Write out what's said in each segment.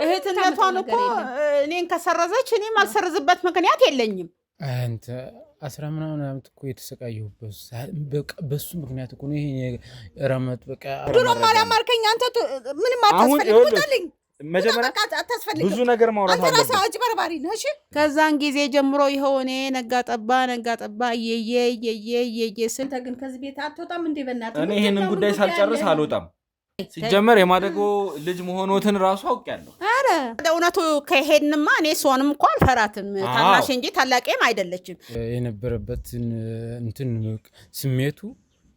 እህትነቷን እኮ እኔን ከሰረዘች እኔም አልሰርዝበት ምክንያት የለኝም አንተ 10 ምናምን አመት እኮ የተሰቃየሁበት በሱ ምክንያት እኮ ነው ይሄ ረመጥ በቃ ድሮ ማርያም አልከኝ አንተ ምንም አታስፈልግልኝ መጀመሪያ ብዙ ነገር ማውራት አለበት አንተ ራስህ በርባሪ ነህ እሺ ከዛን ጊዜ ጀምሮ ይሄው እኔ ነጋ ጠባ እየየ ስንተ ግን ከዚህ ቤት አትወጣም እንዴ በእናትህ እኔ ይሄንን ጉዳይ ሳልጨርስ አልወጣም ሲጀመር የማደጎ ልጅ መሆኖትን ራሱ አውቄያለሁ አረ እውነቱ ከሄድንማ እኔ ሶንም እኮ አልፈራትም ታናሽ እንጂ ታላቄም አይደለችም የነበረበትን እንትን ስሜቱ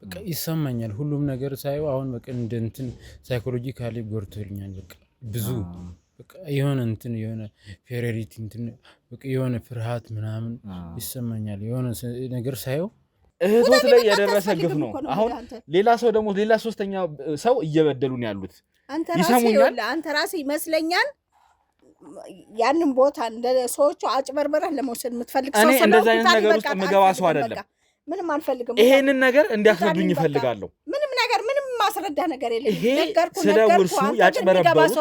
በቃ ይሰማኛል ሁሉም ነገር ሳይው አሁን በቃ እንትን ሳይኮሎጂካሊ ጎርቶልኛል በቃ ብዙ በቃ የሆነ እንትን የሆነ ፌሬሪቲ እንትን በቃ የሆነ ፍርሃት ምናምን ይሰማኛል የሆነ ነገር ሳይው እህቶት ላይ የደረሰ ግፍ ነው አሁን ሌላ ሰው ደግሞ ሌላ ሶስተኛ ሰው እየበደሉን ያሉት አንተ ራስህ ይመስለኛል ያንን ቦታ እንደ ሰዎቹ አጭበርበረህ ለመውሰድ የምትፈልግ ሰው እኔ እንደዛ አይነት ነገር ውስጥ መገባ ሰው አይደለም ምንም አልፈልግም ይሄንን ነገር እንዲያስረዱኝ ይፈልጋለሁ ምንም ነገር ምንም ማስረዳ ነገር የለም ነገርኩ ስለውርሱ ያጭበረበሩት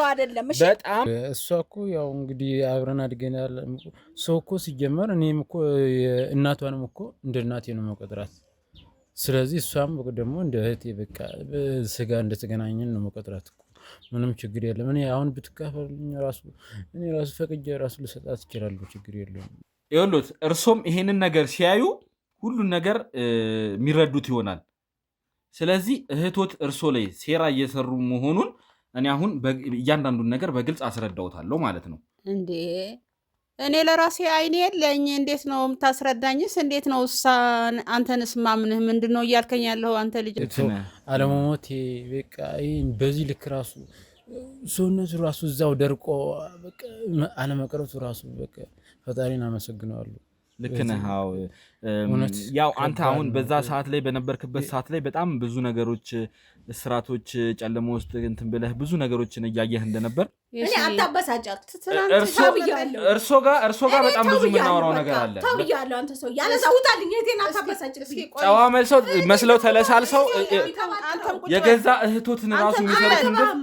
በጣም እሷ እኮ ያው እንግዲህ አብረን አድገናል ሰው እኮ ሲጀመር እኔም እኮ እናቷንም እኮ እንደ እናቴ ነው መቆጥራት ስለዚህ እሷም ደግሞ እንደ እህቴ በቃ ስጋ እንደተገናኘን ነው መቆጥራት እኮ ምንም ችግር የለም እኔ አሁን ብትካፈልኝ ራሱ እኔ ራሱ ፈቅጄ ራሱ ልሰጣት እችላለሁ ችግር የለውም ይኸውልህ እርሶም ይሄንን ነገር ሲያዩ ሁሉን ነገር የሚረዱት ይሆናል ስለዚህ እህቶት እርሶ ላይ ሴራ እየሰሩ መሆኑን እኔ አሁን እያንዳንዱን ነገር በግልጽ አስረዳውታለሁ ማለት ነው እንዴ እኔ ለራሴ አይኔ የለኝ እንዴት ነው የምታስረዳኝስ እንዴት ነው አንተንስ ማምንህ ምንድነው እያልከኝ ያለው አንተ ልጅ አለመሞቴ በቃ በዚህ ልክ ራሱ ሰውነቱ ራሱ እዛው ደርቆ በቃ አለመቅረቱ ራሱ በቃ ፈጣሪን አመሰግናለሁ ልክ ነህ ያው አንተ አሁን በዛ ሰዓት ላይ በነበርክበት ሰዓት ላይ በጣም ብዙ ነገሮች ስራቶች ጨለማ ውስጥ እንትን ብለህ ብዙ ነገሮችን እያየህ እንደነበር እኔ አታበሳጫት እርሶ ጋር በጣም ብዙ የምናወራው ነገር አለ ታውያለሁ አንተ ሰው ያለዛውታልኝ እቴና አታበሳጭልኝ ጨዋ መስለው ተለሳልሰው የገዛ እህቶትን ራሱ የሚሰሩትን ግፍ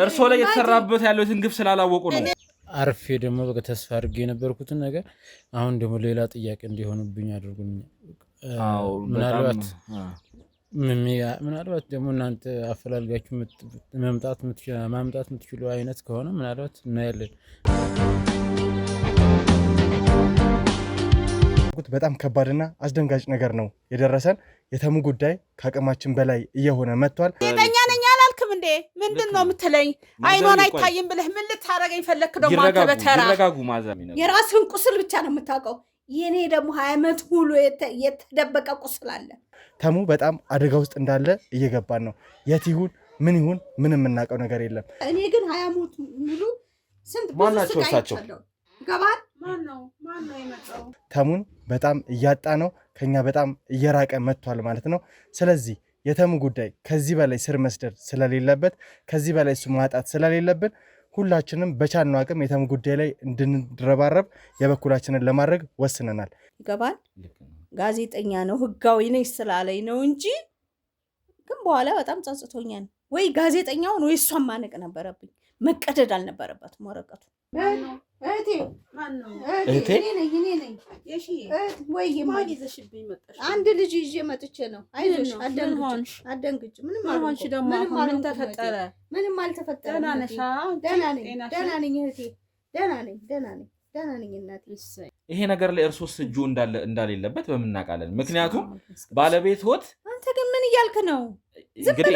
እርሶ ላይ የተሰራበት ያለውን ግፍ ስላላወቁ ነው አርፌ ደግሞ በቃ ተስፋ አድርጌ የነበርኩትን ነገር አሁን ደግሞ ሌላ ጥያቄ እንዲሆንብኝ አድርጉኝ ምናልባት ደግሞ እናንተ አፈላልጋችሁ ማምጣት የምትችሉ አይነት ከሆነ ምናልባት እናያለን በጣም ከባድና አስደንጋጭ ነገር ነው የደረሰን የተሙ ጉዳይ ከአቅማችን በላይ እየሆነ መጥቷል የጠኛ ነኝ አላልክም እንዴ ምንድነው የምትለኝ አይኗን አይታይም ብለህ ምን ልታረገኝ ፈለክ ደግሞ አንተ በተራ ይረጋጉ ማዛሚ ነው የራስህን ቁስል ብቻ ነው የምታውቀው የኔ ደግሞ 20 ዓመት ሁሉ የተደበቀ ቁስል አለ ተሙ በጣም አደጋ ውስጥ እንዳለ እየገባን ነው የት ይሁን ምን ይሁን ምንም የምናውቀው ነገር የለም እኔ ግን 20 ዓመት ሙሉ ስንት ማናቸው እሳቸው ገባን ማን ነው የመጣው ተሙን በጣም እያጣ ነው ከኛ በጣም እየራቀ መጥቷል ማለት ነው ስለዚህ የተሙ ጉዳይ ከዚህ በላይ ስር መስደድ ስለሌለበት ከዚህ በላይ እሱ ማጣት ስለሌለብን ሁላችንም በቻልነው አቅም የተሙ ጉዳይ ላይ እንድንረባረብ የበኩላችንን ለማድረግ ወስነናል ገባን ጋዜጠኛ ነው ህጋዊ ነኝ ስላለኝ ነው እንጂ ግን በኋላ በጣም ጸጽቶኛል ወይ ጋዜጠኛውን ወይ እሷን ማነቅ ነበረብኝ መቀደድ አልነበረበትም ወረቀቱ እህቴ ማነው እህቴ እኔ ነኝ እሺ ወይ ማን ይዘሽብኝ መጣሽ አንድ ልጅ ይዤ መጥቼ ነው አይዞሽ አደንግጭ ምንም አልሆንሽ ደግሞ ምን ተፈጠረ ምንም አልተፈጠረ ደህና ነኝ እህቴ ደህና ነኝ እናቴ ይሄ ነገር ላይ እርሶስ እጁ እንዳሌለበት በመናቃለን ምክንያቱም ባለቤት ሆት አንተ ግን ምን እያልክ ነው እንግዲህ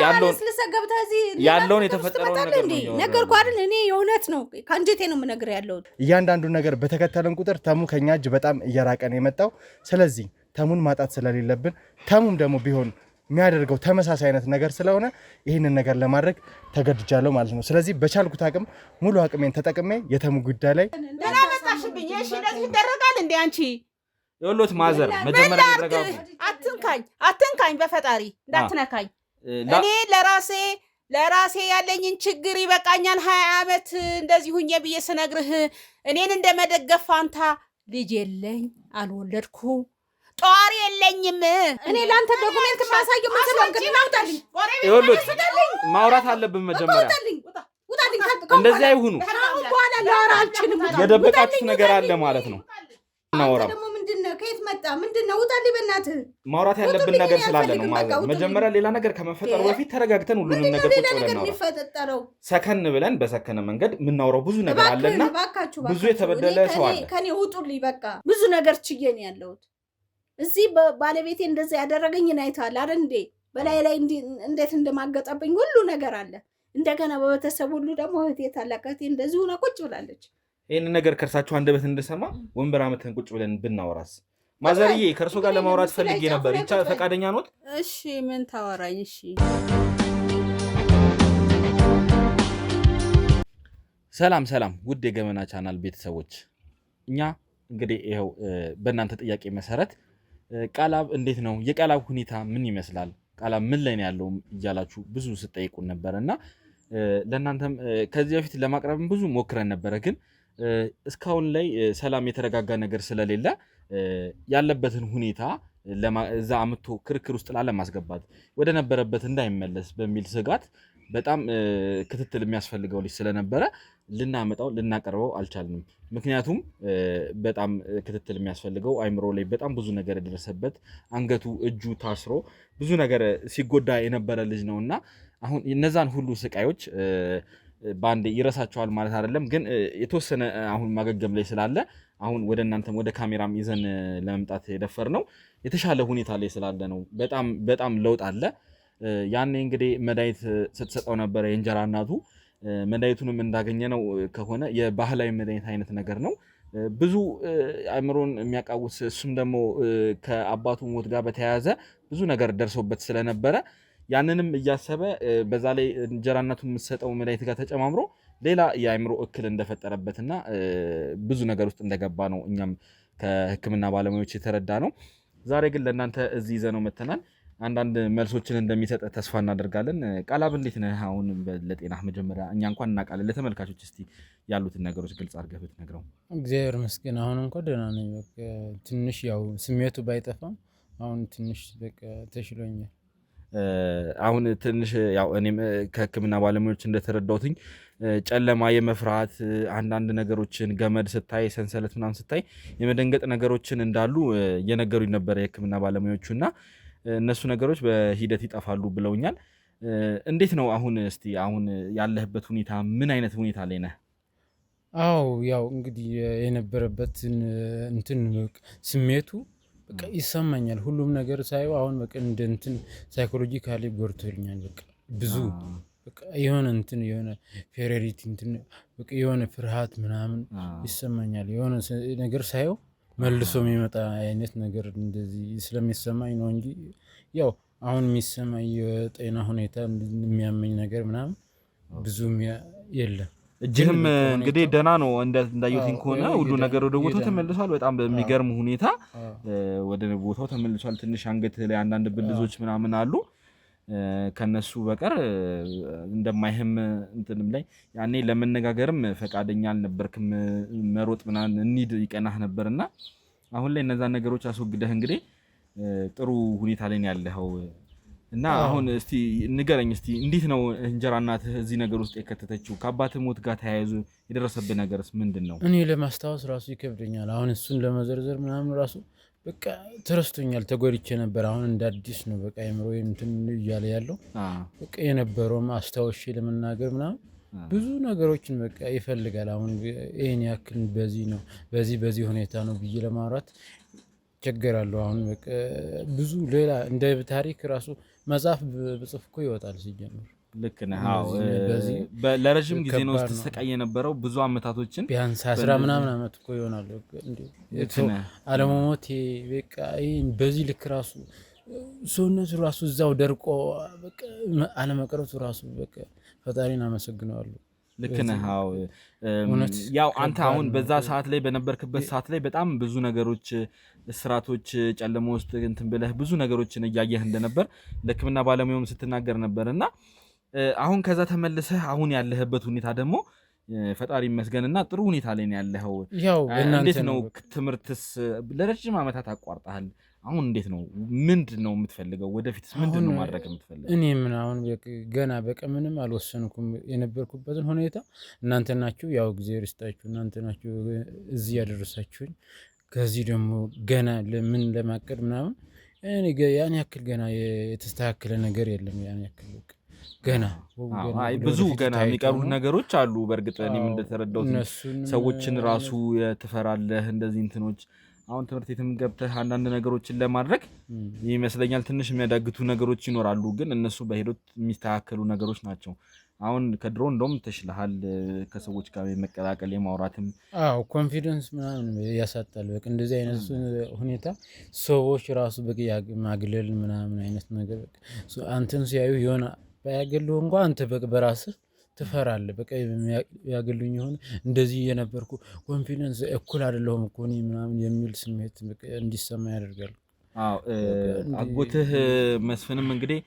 ያለውን የተፈጠረው ነገር አይደል እኔ የእውነት ነው ካንጀቴ ነው የምነግርህ ያለው እያንዳንዱ ነገር በተከተለን ቁጥር ተሙ ከኛ እጅ በጣም እየራቀን የመጣው ስለዚህ ተሙን ማጣት ስለሌለብን ተሙም ደግሞ ቢሆን የሚያደርገው ተመሳሳይ አይነት ነገር ስለሆነ ይህንን ነገር ለማድረግ ተገድጃለሁ ማለት ነው ስለዚህ በቻልኩት አቅም ሙሉ አቅሜን ተጠቅሜ የተሙ ጉዳይ ላይ ለናመጣሽብኝ እሺ እንደዚህ ይደረጋል እንዴ አንቺ የወሎት ማዘር መጀመሪያ ይረጋጉ አትንካኝ በፈጣሪ እንዳትነካኝ እኔ ለራሴ ያለኝን ችግር ይበቃኛል 20 ዓመት እንደዚህ ሁኜ ብዬ ስነግርህ እኔን እንደመደገፍ ፋንታ ልጅ የለኝ አልወለድኩ ጧሪ የለኝም እኔ ላንተ ዶክመንት ማሳየው መስሎኝ ይወሉት ማውራት አለብን መጀመሪያ እንደዚህ አይሁኑ በኋላ ላወራ አልችልም። የደበቃችሁት ነገር አለ ማለት ነው። አንተ ደግሞ ምንድነው? ከየት መጣ? ምንድነው? ውጣልኝ በእናትህ። ማውራት ያለብን ነገር ስላለ ነው ማለት። መጀመሪያ ሌላ ነገር ከመፈጠሩ በፊት ተረጋግተን ሁሉንም ነገር ቁጭ ብለን ነው ሰከን ብለን በሰከነ መንገድ የምናወራው ብዙ ነገር አለና ብዙ የተበደለ ሰው አለ። ከኔ ውጡልኝ በቃ። ብዙ ነገር ችዬ ነው ያለሁት እዚህ። ባለቤቴ እንደዛ ያደረገኝን አይተሃል አይደል እንዴ? በላይ ላይ እንዴት እንደማገጠብኝ ሁሉ ነገር አለ። እንደገና በቤተሰብ ሁሉ ደግሞ እህቴ ታላቅ እህቴ እንደዚህ ሆና ቁጭ ብላለች። ይህን ነገር ከእርሳችሁ አንደበት እንድሰማ ወንበር አመተን ቁጭ ብለን ብናወራስ? ማዘርዬ ከእርሶ ጋር ለማውራት ፈልጌ ነበር። ይቻ ፈቃደኛ ኖት? እሺ ምን ታወራኝ? እሺ ሰላም ሰላም፣ ውድ የገመና ቻናል ቤተሰቦች፣ እኛ እንግዲህ ይኸው በእናንተ ጥያቄ መሰረት ቃላብ እንዴት ነው፣ የቃላብ ሁኔታ ምን ይመስላል፣ ቃላብ ምን ላይ ነው ያለው እያላችሁ ብዙ ስጠይቁን ነበር እና ለእናንተም ከዚህ በፊት ለማቅረብም ብዙ ሞክረን ነበረ ግን እስካሁን ላይ ሰላም የተረጋጋ ነገር ስለሌለ ያለበትን ሁኔታ እዛ አምጥቶ ክርክር ውስጥ ላለማስገባት ወደ ነበረበት እንዳይመለስ በሚል ስጋት በጣም ክትትል የሚያስፈልገው ልጅ ስለነበረ ልናመጣው ልናቀርበው አልቻልንም። ምክንያቱም በጣም ክትትል የሚያስፈልገው አይምሮ ላይ በጣም ብዙ ነገር የደረሰበት አንገቱ እጁ ታስሮ ብዙ ነገር ሲጎዳ የነበረ ልጅ ነውና አሁን እነዛን ሁሉ ስቃዮች ባንዴ ይረሳቸዋል ማለት አይደለም፣ ግን የተወሰነ አሁን ማገገም ላይ ስላለ አሁን ወደ እናንተም ወደ ካሜራም ይዘን ለመምጣት የደፈርነው የተሻለ ሁኔታ ላይ ስላለ ነው። በጣም ለውጥ አለ። ያኔ እንግዲህ መድኃኒት ስትሰጠው ነበረ የእንጀራ እናቱ። መድኃኒቱንም እንዳገኘነው ከሆነ የባህላዊ መድኃኒት አይነት ነገር ነው። ብዙ አእምሮን የሚያቃውስ እሱም ደግሞ ከአባቱ ሞት ጋር በተያያዘ ብዙ ነገር ደርሶበት ስለነበረ ያንንም እያሰበ በዛ ላይ እንጀራ እናቱ የምትሰጠው መድኃኒት ጋር ተጨማምሮ ሌላ የአእምሮ እክል እንደፈጠረበትና ብዙ ነገር ውስጥ እንደገባ ነው እኛም ከሕክምና ባለሙያዎች የተረዳ ነው። ዛሬ ግን ለእናንተ እዚህ ይዘነው መተናል። አንዳንድ መልሶችን እንደሚሰጥ ተስፋ እናደርጋለን። ቃላብ እንዴት ነህ አሁን ለጤናህ? መጀመሪያ እኛ እንኳን እናውቃለን፣ ለተመልካቾች እስቲ ያሉትን ነገሮች ግልጽ አድርገህ ብትነግረው። እግዚአብሔር ይመስገን አሁን እንኳን ደህና ነኝ። በቃ ትንሽ ያው ስሜቱ ባይጠፋም አሁን ትንሽ በቃ ተሽሎኛል። አሁን ትንሽ ያው እኔም ከሕክምና ባለሙያዎች እንደተረዳሁትኝ ጨለማ የመፍራት አንዳንድ ነገሮችን ገመድ ስታይ ሰንሰለት ምናምን ስታይ የመደንገጥ ነገሮችን እንዳሉ እየነገሩኝ ነበር የሕክምና ባለሙያዎቹና እነሱ ነገሮች በሂደት ይጠፋሉ ብለውኛል። እንዴት ነው አሁን እስቲ አሁን ያለህበት ሁኔታ ምን አይነት ሁኔታ ላይ ነህ? አዎ ያው እንግዲህ የነበረበትን እንትን ስሜቱ በቃ ይሰማኛል። ሁሉም ነገር ሳይው አሁን በቃ እንደ እንትን ሳይኮሎጂካሊ ጎርቶልኛል። በቃ ብዙ በቃ የሆነ እንትን የሆነ ፌሬሪቲ እንትን በቃ የሆነ ፍርሃት ምናምን ይሰማኛል። የሆነ ነገር ሳይው መልሶ የሚመጣ አይነት ነገር እንደዚህ ስለሚሰማኝ ነው እንጂ ያው አሁን የሚሰማኝ የጤና ሁኔታ የሚያመኝ ነገር ምናምን ብዙም የለም። እጅህም እንግዲህ ደህና ነው እንዳየሁትኝ ከሆነ ሁሉ ነገር ወደ ቦታው ተመልሷል። በጣም በሚገርም ሁኔታ ወደ ቦታው ተመልሷል። ትንሽ አንገት ላይ አንዳንድ ብልዞች ምናምን አሉ። ከነሱ በቀር እንደማይህም እንትንም ላይ ያኔ ለመነጋገርም ፈቃደኛ አልነበርክም። መሮጥ ምናምን እንሂድ ይቀናህ ነበርና አሁን ላይ እነዛን ነገሮች አስወግደህ እንግዲህ ጥሩ ሁኔታ ላይ ያለኸው እና አሁን እስቲ ንገረኝ እስቲ እንዴት ነው እንጀራ እናትህ እዚህ ነገር ውስጥ የከተተችው? ከአባትህ ሞት ጋር ተያይዞ የደረሰብህ ነገርስ ምንድን ነው? እኔ ለማስታወስ ራሱ ይከብደኛል። አሁን እሱን ለመዘርዘር ምናምን ራሱ በቃ ተረስቶኛል። ተጎድቼ ነበር። አሁን እንደ አዲስ ነው በቃ አእምሮ እንትን እያለ ያለው በቃ የነበረውም አስታውሼ ለመናገር ምናምን ብዙ ነገሮችን በቃ ይፈልጋል። አሁን ይሄን ያክል በዚህ ነው በዚህ ሁኔታ ነው ብዬ ለማውራት ቸገራለሁ። አሁን በቃ ብዙ ሌላ እንደ ታሪክ ራሱ መጽሐፍ ብጽፍ እኮ ይወጣል ሲጀምር። ልክ ነህ። ለረጅም ጊዜ ነው ስትሰቃይ የነበረው ብዙ አመታቶችን ቢያንስ 10 ምናምን አመት እኮ ይሆናል። አለመሞቴ በቃ በዚህ ልክ ራሱ ሰውነቱ ራሱ እዛው ደርቆ በቃ አለመቅረቱ ራሱ በቃ ፈጣሪን አመሰግነዋለሁ። ልክ ነህ። ያው አንተ አሁን በዛ ሰዓት ላይ በነበርክበት ሰዓት ላይ በጣም ብዙ ነገሮች እስራቶች ጨለማ ውስጥ እንትን ብለህ ብዙ ነገሮችን እያየህ እንደነበር ለሕክምና ባለሙያውም ስትናገር ነበር እና አሁን ከዛ ተመልሰህ አሁን ያለህበት ሁኔታ ደግሞ ፈጣሪ ይመስገንና ጥሩ ሁኔታ ላይ ነው ያለኸው። ያው እንዴት ነው ትምህርትስ? ለረጅም ዓመታት አቋርጠሃል። አሁን እንዴት ነው? ምንድን ነው የምትፈልገው? ወደፊትስ ምንድን ነው ማድረግ የምትፈልገው? እኔ ምን አሁን ገና ምንም አልወሰንኩም። የነበርኩበትን ሁኔታ እናንተ ናችሁ፣ ያው እግዚአብሔር ይስጣችሁ፣ እናንተ ናችሁ እዚህ ያደረሳችሁኝ። ከዚህ ደግሞ ገና ምን ለማቀድ ምናምን ያን ያክል ገና የተስተካከለ ነገር የለም። ያን ያክል ገና ብዙ ገና የሚቀሩ ነገሮች አሉ። በእርግጥ እኔም እንደተረዳሁት ሰዎችን ራሱ ትፈራለህ እንደዚህ እንትኖች። አሁን ትምህርት ቤትም ገብተህ አንዳንድ ነገሮችን ለማድረግ ይመስለኛል ትንሽ የሚያዳግቱ ነገሮች ይኖራሉ፣ ግን እነሱ በሂደት የሚስተካከሉ ነገሮች ናቸው። አሁን ከድሮ እንደውም ተሽልሃል፣ ከሰዎች ጋር የመቀላቀል የማውራትም ኮንፊደንስ ምናምን ያሳጣል። በቃ እንደዚህ አይነት ሁኔታ ሰዎች ራሱ በቃ ማግለል ምናምን አይነት ነገር አንተን ሲያዩ የሆነ ባያገሉህ እንኳ አንተ በራስህ ትፈራለህ። በቃ ያገሉኝ ይሆን እንደዚህ የነበርኩ ኮንፊደንስ እኩል አይደለሁም እኮ እኔ ምናምን የሚል ስሜት እንዲሰማ ያደርጋል። አጎትህ መስፍንም እንግዲህ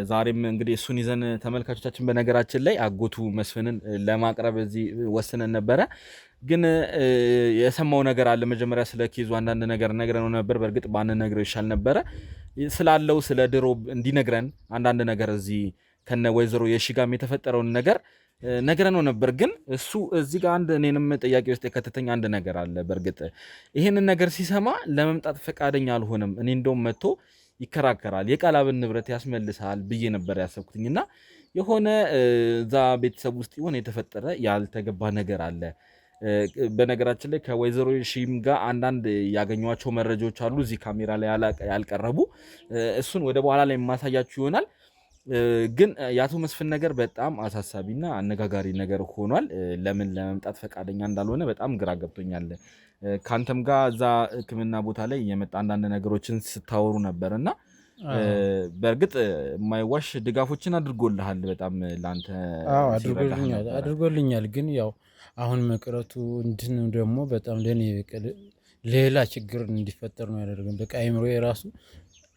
ዛሬም እንግዲህ እሱን ይዘን ተመልካቾቻችን፣ በነገራችን ላይ አጎቱ መስፍንን ለማቅረብ እዚህ ወስነን ነበረ፣ ግን የሰማው ነገር አለ። መጀመሪያ ስለ ኬዙ አንዳንድ ነገር ነግረነው ነበር። በእርግጥ ባንነግረው ይሻል ነበረ። ስላለው ስለ ድሮ እንዲነግረን አንዳንድ ነገር እዚህ ከነ ወይዘሮ የሺጋም የተፈጠረውን ነገር ነግረነው ነበር። ግን እሱ እዚህ ጋር አንድ እኔንም ጥያቄ ውስጥ የከተተኝ አንድ ነገር አለ። በእርግጥ ይሄንን ነገር ሲሰማ ለመምጣት ፈቃደኛ አልሆነም። እኔ እንደውም መጥቶ ይከራከራል፣ የቃላብን ንብረት ያስመልሳል ብዬ ነበር ያሰብኩትኝና የሆነ እዛ ቤተሰብ ውስጥ የሆነ የተፈጠረ ያልተገባ ነገር አለ። በነገራችን ላይ ከወይዘሮ ሺም ጋር አንዳንድ ያገኟቸው መረጃዎች አሉ እዚህ ካሜራ ላይ ያልቀረቡ፣ እሱን ወደ በኋላ ላይ የማሳያችሁ ይሆናል። ግን የአቶ መስፍን ነገር በጣም አሳሳቢና አነጋጋሪ ነገር ሆኗል። ለምን ለመምጣት ፈቃደኛ እንዳልሆነ በጣም ግራ ገብቶኛል። ካንተም ጋር እዛ ሕክምና ቦታ ላይ የመጣ አንዳንድ ነገሮችን ስታወሩ ነበርና በእርግጥ የማይዋሽ ድጋፎችን አድርጎልሃል። በጣም ላንተ አድርጎልኛል። ግን ያው አሁን መቅረቱ እንትን ደግሞ በጣም ለኔ ሌላ ችግር እንዲፈጠር ነው ያደረገኝ። በቃ አይምሮ የራሱ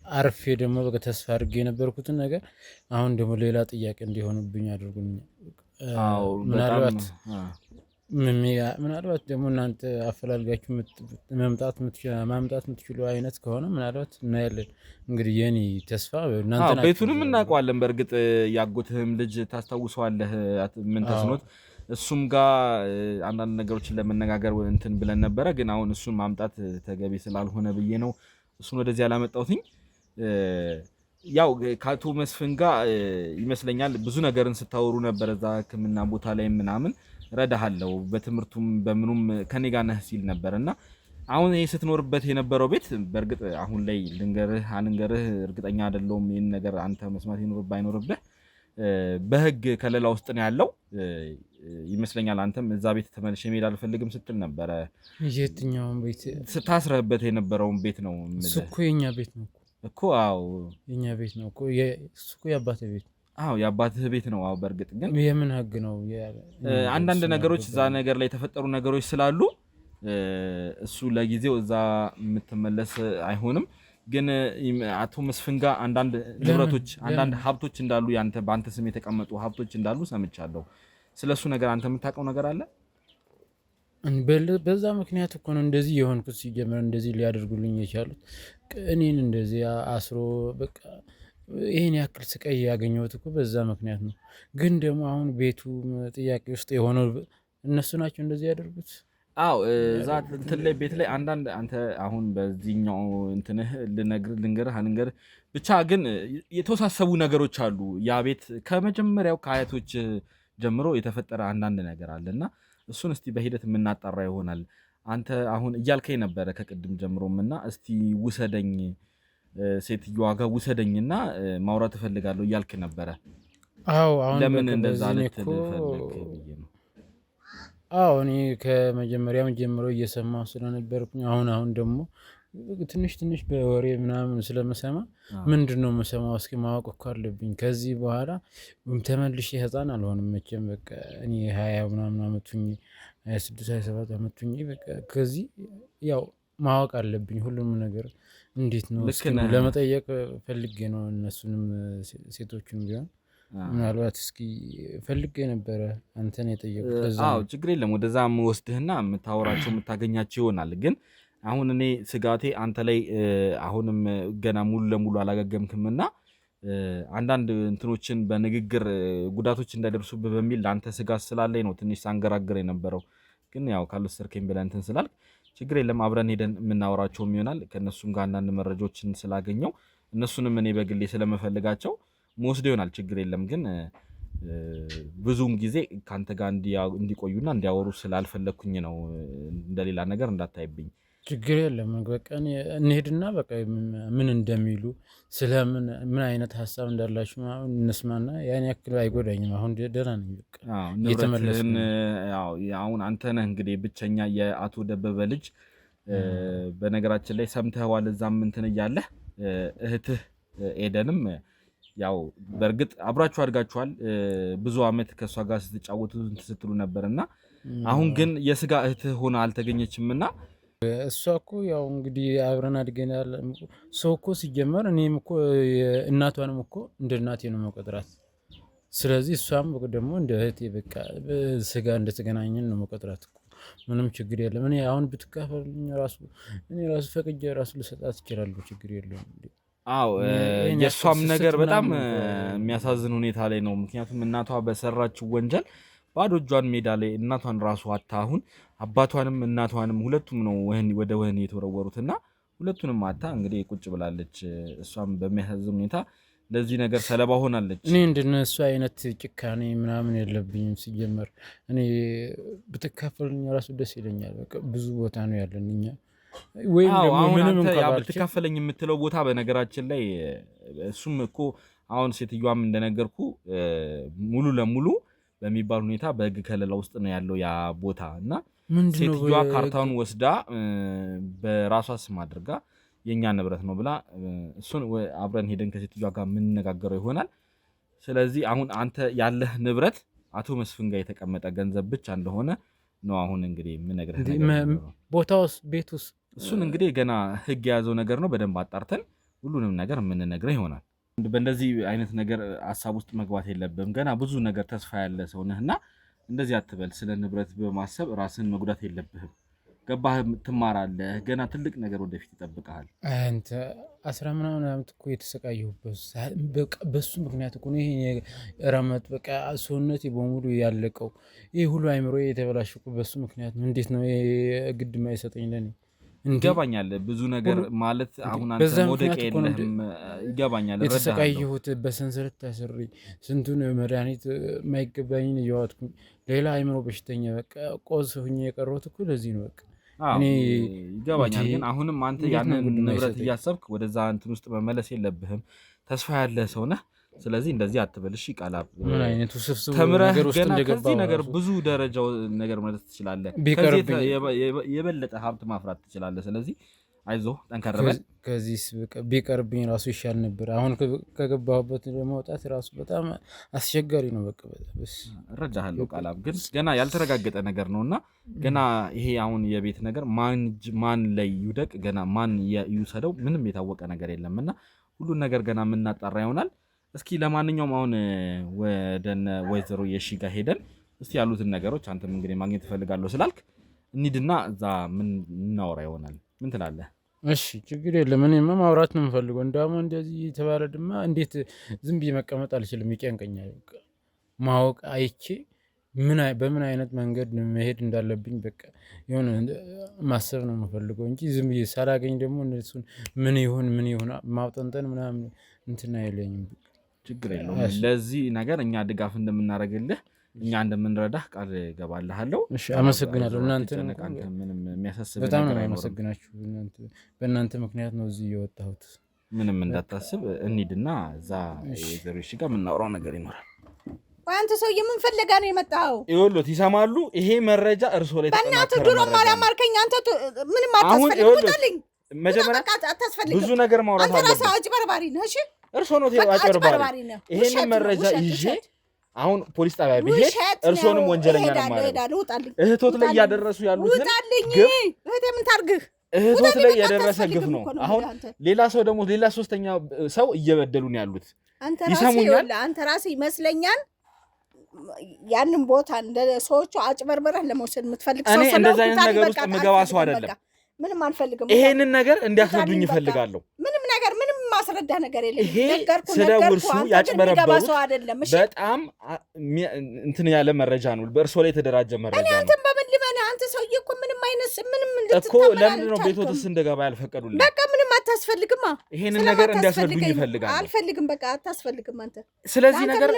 አርፌ ደግሞ በቃ ተስፋ አድርጌ የነበርኩትን ነገር አሁን ደግሞ ሌላ ጥያቄ እንዲሆንብኝ አድርጎኛል። ምናልባት ደግሞ እናንተ አፈላልጋችሁ ማምጣት የምትችሉ አይነት ከሆነ ምናልባት እናያለን። እንግዲህ የኔ ተስፋ እናንተ ናችሁ። ቤቱንም እናውቀዋለን። በእርግጥ ያጎትህም ልጅ ታስታውሰዋለህ፣ ምን ተስኖት እሱም ጋር አንዳንድ ነገሮችን ለመነጋገር እንትን ብለን ነበረ። ግን አሁን እሱን ማምጣት ተገቢ ስላልሆነ ብዬ ነው እሱን ወደዚህ ያላመጣሁትኝ። ያው ከአቶ መስፍን ጋር ይመስለኛል ብዙ ነገርን ስታወሩ ነበር እዛ ሕክምና ቦታ ላይ ምናምን ረዳሃለው፣ በትምህርቱም በምኑም ከኔ ጋር ነህ ሲል ነበር እና አሁን ይሄ ስትኖርበት የነበረው ቤት በእርግጥ አሁን ላይ ልንገርህ አልንገርህ እርግጠኛ አይደለሁም። ይህን ነገር አንተ መስማት ይኖርብህ አይኖርብህ በህግ ከለላ ውስጥ ነው ያለው ይመስለኛል። አንተም እዛ ቤት ተመልሼ መሄድ አልፈልግም ስትል ነበረ። የትኛውን ቤት? ስታስረህበት የነበረውን ቤት ነው። እሱ እኮ የኛ ቤት ነው እኮ። አዎ የኛ ቤት ነው እኮ። እሱ እኮ የአባትህ ቤት። አዎ የአባትህ ቤት ነው። አዎ በእርግጥ ግን የምን ህግ ነው? አንዳንድ ነገሮች እዛ ነገር ላይ የተፈጠሩ ነገሮች ስላሉ እሱ ለጊዜው እዛ የምትመለስ አይሆንም። ግን አቶ መስፍን ጋር አንዳንድ ንብረቶች አንዳንድ ሀብቶች እንዳሉ በአንተ ስም የተቀመጡ ሀብቶች እንዳሉ ሰምቻለሁ። ስለሱ ነገር አንተ የምታውቀው ነገር አለ? በዛ ምክንያት እኮ ነው እንደዚህ የሆንኩት። ሲጀምር እንደዚህ ሊያደርጉልኝ የቻሉት እኔን እንደዚህ አስሮ በቃ ይሄን ያክል ስቃይ ያገኘሁት እኮ በዛ ምክንያት ነው። ግን ደግሞ አሁን ቤቱ ጥያቄ ውስጥ የሆነው እነሱ ናቸው እንደዚህ ያደርጉት። አዎ እዛ እንትን ላይ ቤት ላይ አንዳንድ አንተ አሁን በዚህኛው እንትንህ ልንገርህ ብቻ ግን የተወሳሰቡ ነገሮች አሉ። ያ ቤት ከመጀመሪያው ከአያቶች ጀምሮ የተፈጠረ አንዳንድ ነገር አለና እሱን እስቲ በሂደት የምናጣራ ይሆናል። አንተ አሁን እያልከኝ ነበረ ከቅድም ጀምሮም እና እስቲ ውሰደኝ ሴትዮዋ ጋር ውሰደኝና ማውራት እፈልጋለሁ እያልክ ነበረ። አዎ አሁን ለምን እንደዛ ልትል ፈለክ ብዬ ነው። አዎ እኔ ከመጀመሪያም ጀምሮ እየሰማሁ ስለነበርኩኝ አሁን ደግሞ ትንሽ በወሬ ምናምን ስለምሰማ ምንድነው የምሰማው እስኪ ማወቅ እኮ አለብኝ። ከዚህ በኋላ ተመልሼ ህፃን አልሆንም መቼም። በቃ እኔ 20 ምናምን አመቱኝ 26 27 አመቱኝ። በቃ ከዚህ ያው ማወቅ አለብኝ ሁሉም ነገር እንዴት ነው እስኪ ለመጠየቅ ፈልጌ ነው። እነሱንም ሴቶቹን ቢሆን ምናልባት እስኪ ፈልጌ ነበረ አንተን የጠየቁት ለዛ አዎ ነው። ችግር የለም ወደዛ ወስድህና የምታወራቸው የምታገኛቸው ይሆናል። ግን አሁን እኔ ስጋቴ አንተ ላይ አሁንም ገና ሙሉ ለሙሉ አላገገምክምና አንዳንድ እንትኖችን በንግግር ጉዳቶች እንዳይደርሱብህ በሚል ለአንተ ስጋት ስላለኝ ነው ትንሽ ሳንገራግር የነበረው። ግን ያው ካልወሰድከኝ ብለህ እንትን ስላልክ ችግር የለም አብረን ሄደን የምናወራቸውም ይሆናል። ከእነሱም ጋር አንዳንድ መረጃዎችን ስላገኘው እነሱንም እኔ በግሌ ስለመፈልጋቸው መወስደው ይሆናል። ችግር የለም ግን ብዙውን ጊዜ ከአንተ ጋር እንዲቆዩና እንዲያወሩ ስላልፈለግኩኝ ነው። እንደሌላ ነገር እንዳታይብኝ። ችግር የለም በቃ እንሄድና በቃ ምን እንደሚሉ ስለምን ምን አይነት ሀሳብ እንዳላችሁ እንስማና ያን ያክል አይጎዳኝም። አሁን ደህና ነኝ በቃ ንብረትህን አሁን አንተ ነህ እንግዲህ ብቸኛ የአቶ ደበበ ልጅ። በነገራችን ላይ ሰምተኸዋል እዛም እንትን እያለህ እህትህ ኤደንም ያው በእርግጥ አብራችሁ አድጋችኋል። ብዙ አመት ከእሷ ጋር ስትጫወቱ ስትሉ ነበርና አሁን ግን የስጋ እህትህ ሆና አልተገኘችምና እሷ እኮ ያው እንግዲህ አብረን አድገናል። ሰው እኮ ሲጀመር እኔም እኮ እናቷንም እኮ እንደ እናቴ ነው መቆጥራት። ስለዚህ እሷም ደግሞ እንደ እህቴ በቃ ስጋ እንደተገናኘን ነው መቆጥራት እኮ ምንም ችግር የለም። እኔ አሁን ብትካፈልኝ ራሱ እኔ ራሱ ፈቅጄ ራሱ ልሰጣት እችላለሁ። ችግር የለውም። አዎ የእሷም ነገር በጣም የሚያሳዝን ሁኔታ ላይ ነው። ምክንያቱም እናቷ በሰራችው ወንጀል ባዶ እጇን ሜዳ ላይ እናቷን ራሱ አታ አሁን አባቷንም እናቷንም ሁለቱም ነው ወደ ወህኒ የተወረወሩትና ሁለቱንም አታ እንግዲህ ቁጭ ብላለች። እሷም በሚያሳዝን ሁኔታ ለዚህ ነገር ሰለባ ሆናለች። እኔ እንደነሱ አይነት ጭካኔ ምናምን የለብኝም። ሲጀመር እኔ ብትካፈልኝ ራሱ ደስ ይለኛል። በቃ ብዙ ቦታ ነው ያለን እኛ ወይም ደግሞ ምንም እንኳን ብትካፈለኝ የምትለው ቦታ በነገራችን ላይ እሱም እኮ አሁን ሴትዮዋም እንደነገርኩ ሙሉ ለሙሉ በሚባል ሁኔታ በህግ ከለላ ውስጥ ነው ያለው ያ ቦታ እና ሴትዮዋ ካርታውን ወስዳ በራሷ ስም አድርጋ የኛ ንብረት ነው ብላ እሱን አብረን ሄደን ከሴትዮዋ ጋር የምንነጋገረው ይሆናል። ስለዚህ አሁን አንተ ያለህ ንብረት አቶ መስፍን ጋር የተቀመጠ ገንዘብ ብቻ እንደሆነ ነው አሁን እንግዲህ የምነግርህ። ቦታውስ ቤቱስ እሱን እንግዲህ ገና ህግ የያዘው ነገር ነው። በደንብ አጣርተን ሁሉንም ነገር የምንነግርህ ይሆናል። በእንደዚህ አይነት ነገር ሀሳብ ውስጥ መግባት የለብህም። ገና ብዙ ነገር ተስፋ ያለ ሰው ነህና እንደዚህ አትበል። ስለ ንብረት በማሰብ ራስን መጉዳት የለብህም። ገባህ? ትማራለህ። ገና ትልቅ ነገር ወደፊት ይጠብቅሃል። አንተ 10 ምናምን ዓመት እኮ የተሰቃየሁበት በሱ ምክንያት እኮ ነው ይሄ ረመጥ በቃ ሰውነቴ በሙሉ ያለቀው ይሄ ሁሉ አይምሮ የተበላሸው በሱ ምክንያት ነው። እንዴት ነው ግድ ማይሰጠኝ ለኔ? ይገባኛል። ብዙ ነገር ማለት አሁን አንተ ሞደቅ የለህም። ይገባኛል። የተሰቃየሁት በሰንሰለት ታስሬ ስንቱን መድኃኒት የማይገባኝን እየዋጥኩኝ ሌላ አይምሮ በሽተኛ በቃ ቆዝ ሆኜ የቀረሁት እኮ ለዚህ ነው። በቃ ይገባኛል። ግን አሁንም አንተ ያንን ንብረት እያሰብክ ወደዛ እንትን ውስጥ መመለስ የለብህም። ተስፋ ያለ ሰው ነህ። ስለዚህ እንደዚህ አትበልሽ። ቃላብ ምን አይነት ውስብስብ ተምረህ ነገር ውስጥ ገና እንደገባው ከዚህ ነገር ብዙ ደረጃው ነገር ማለት ትችላለህ። ከዚህ የበለጠ ሀብት ማፍራት ትችላለህ። ስለዚህ አይዞህ፣ ጠንከር በል። ከዚህ ቢቀርብኝ ራሱ ይሻል ነበር። አሁን ከገባሁበት ለመውጣት ራሱ በጣም አስቸጋሪ ነው። በቃ እረዳሃለሁ። ቃላብ ግን ገና ያልተረጋገጠ ነገር ነውና ገና ይሄ አሁን የቤት ነገር ማን ላይ ይውደቅ ገና ማን ይውሰደው ምንም የታወቀ ነገር የለምና ሁሉን ነገር ገና የምናጣራ ይሆናል። እስኪ ለማንኛውም አሁን ወደነ ወይዘሮ የሺ ጋር ሄደን እስቲ ያሉትን ነገሮች አንተም እንግዲህ ማግኘት እፈልጋለሁ ስላልክ እንሂድና እዛ ምን እናወራ ይሆናል። ምን ትላለህ? እሺ ችግር የለም። እኔማ ማውራት ነው የምፈልገው። እንደውም እንደዚህ የተባለ ድማ እንዴት ዝም ብዬ መቀመጥ አልችልም። ይጨንቀኛል። ማወቅ አይቼ በምን አይነት መንገድ መሄድ እንዳለብኝ በቃ የሆነ ማሰብ ነው የምፈልገው እንጂ ዝም ብዬ ሳላገኝ ደግሞ እነሱን ምን ይሁን ማውጠንጠን ምናምን እንትን አይለኝም። ችግር የለውም። ለዚህ ነገር እኛ ድጋፍ እንደምናደርግልህ እኛ እንደምንረዳህ ቃል ገባልሃለሁ። እሺ አመሰግናለሁ። እናንተ ምንም የሚያሳስብ በጣም ነው አመሰግናችሁ። በእናንተ ምክንያት ነው እዚህ የወጣሁት። ምንም እንዳታስብ። እንሂድና እዛ የዘሮች ጋር የምናወራው ነገር ይኖራል። አንተ ሰውዬ ምን ፈልጋ ነው የመጣኸው? ይኸውልዎት ይሰማሉ። ይሄ መረጃ እርሶ ላይ በእናትህ ድሮ ማላማርከኝ አንተ ምንም አታስፈልግልኝ። መጀመሪያ ብዙ ነገር ማውራት አለብን። አንተ ራስህ አጭበርባሪ ነህ። እሺ እርሶ ነው አጭበርባሪ። ይሄንን መረጃ ይዤ አሁን ፖሊስ ጣቢያ ብሄድ እርሶንም ወንጀለኛ ነው ማለት ነው። እህቶት ላይ እያደረሱ ያሉት ውጣልኝ። እህቴ ምን ታርግህ? እህቶት ላይ የደረሰ ግፍ ነው። አሁን ሌላ ሰው ደግሞ ሌላ ሶስተኛ ሰው እየበደሉ ነው ያሉት። ይሰሙኛል። አንተ ራስህ ይመስለኛል ያንን ቦታ እንደ ሰዎቹ አጭበርበረህ ለመውሰድ የምትፈልግ ሰው እኔ እንደዛ አይነት ነገር ውስጥ የምገባ ሰው አይደለም። ምንም አልፈልግም። ይሄንን ነገር እንዲያስረዱኝ ይፈልጋለሁ። ምንም ማስረዳ ነገር የለም። ይሄ ስለ ውርሱ ያጭበረበሩት በጣም እንትን ያለ መረጃ ነው። በእርሶ ላይ የተደራጀ መረጃ ነው። አንተም በምን ልመና? አንተ ሰውዬ እኮ ምንም አይነት ምንም እኮ ለምንድን ነው ቤቶትስ እንደገባ ያልፈቀዱልኝ? በቃ ምንም አታስፈልግም። ይሄንን ነገር እንዲያስረዱኝ ይፈልጋሉ። አልፈልግም። በቃ አታስፈልግም አንተ። ስለዚህ ነገር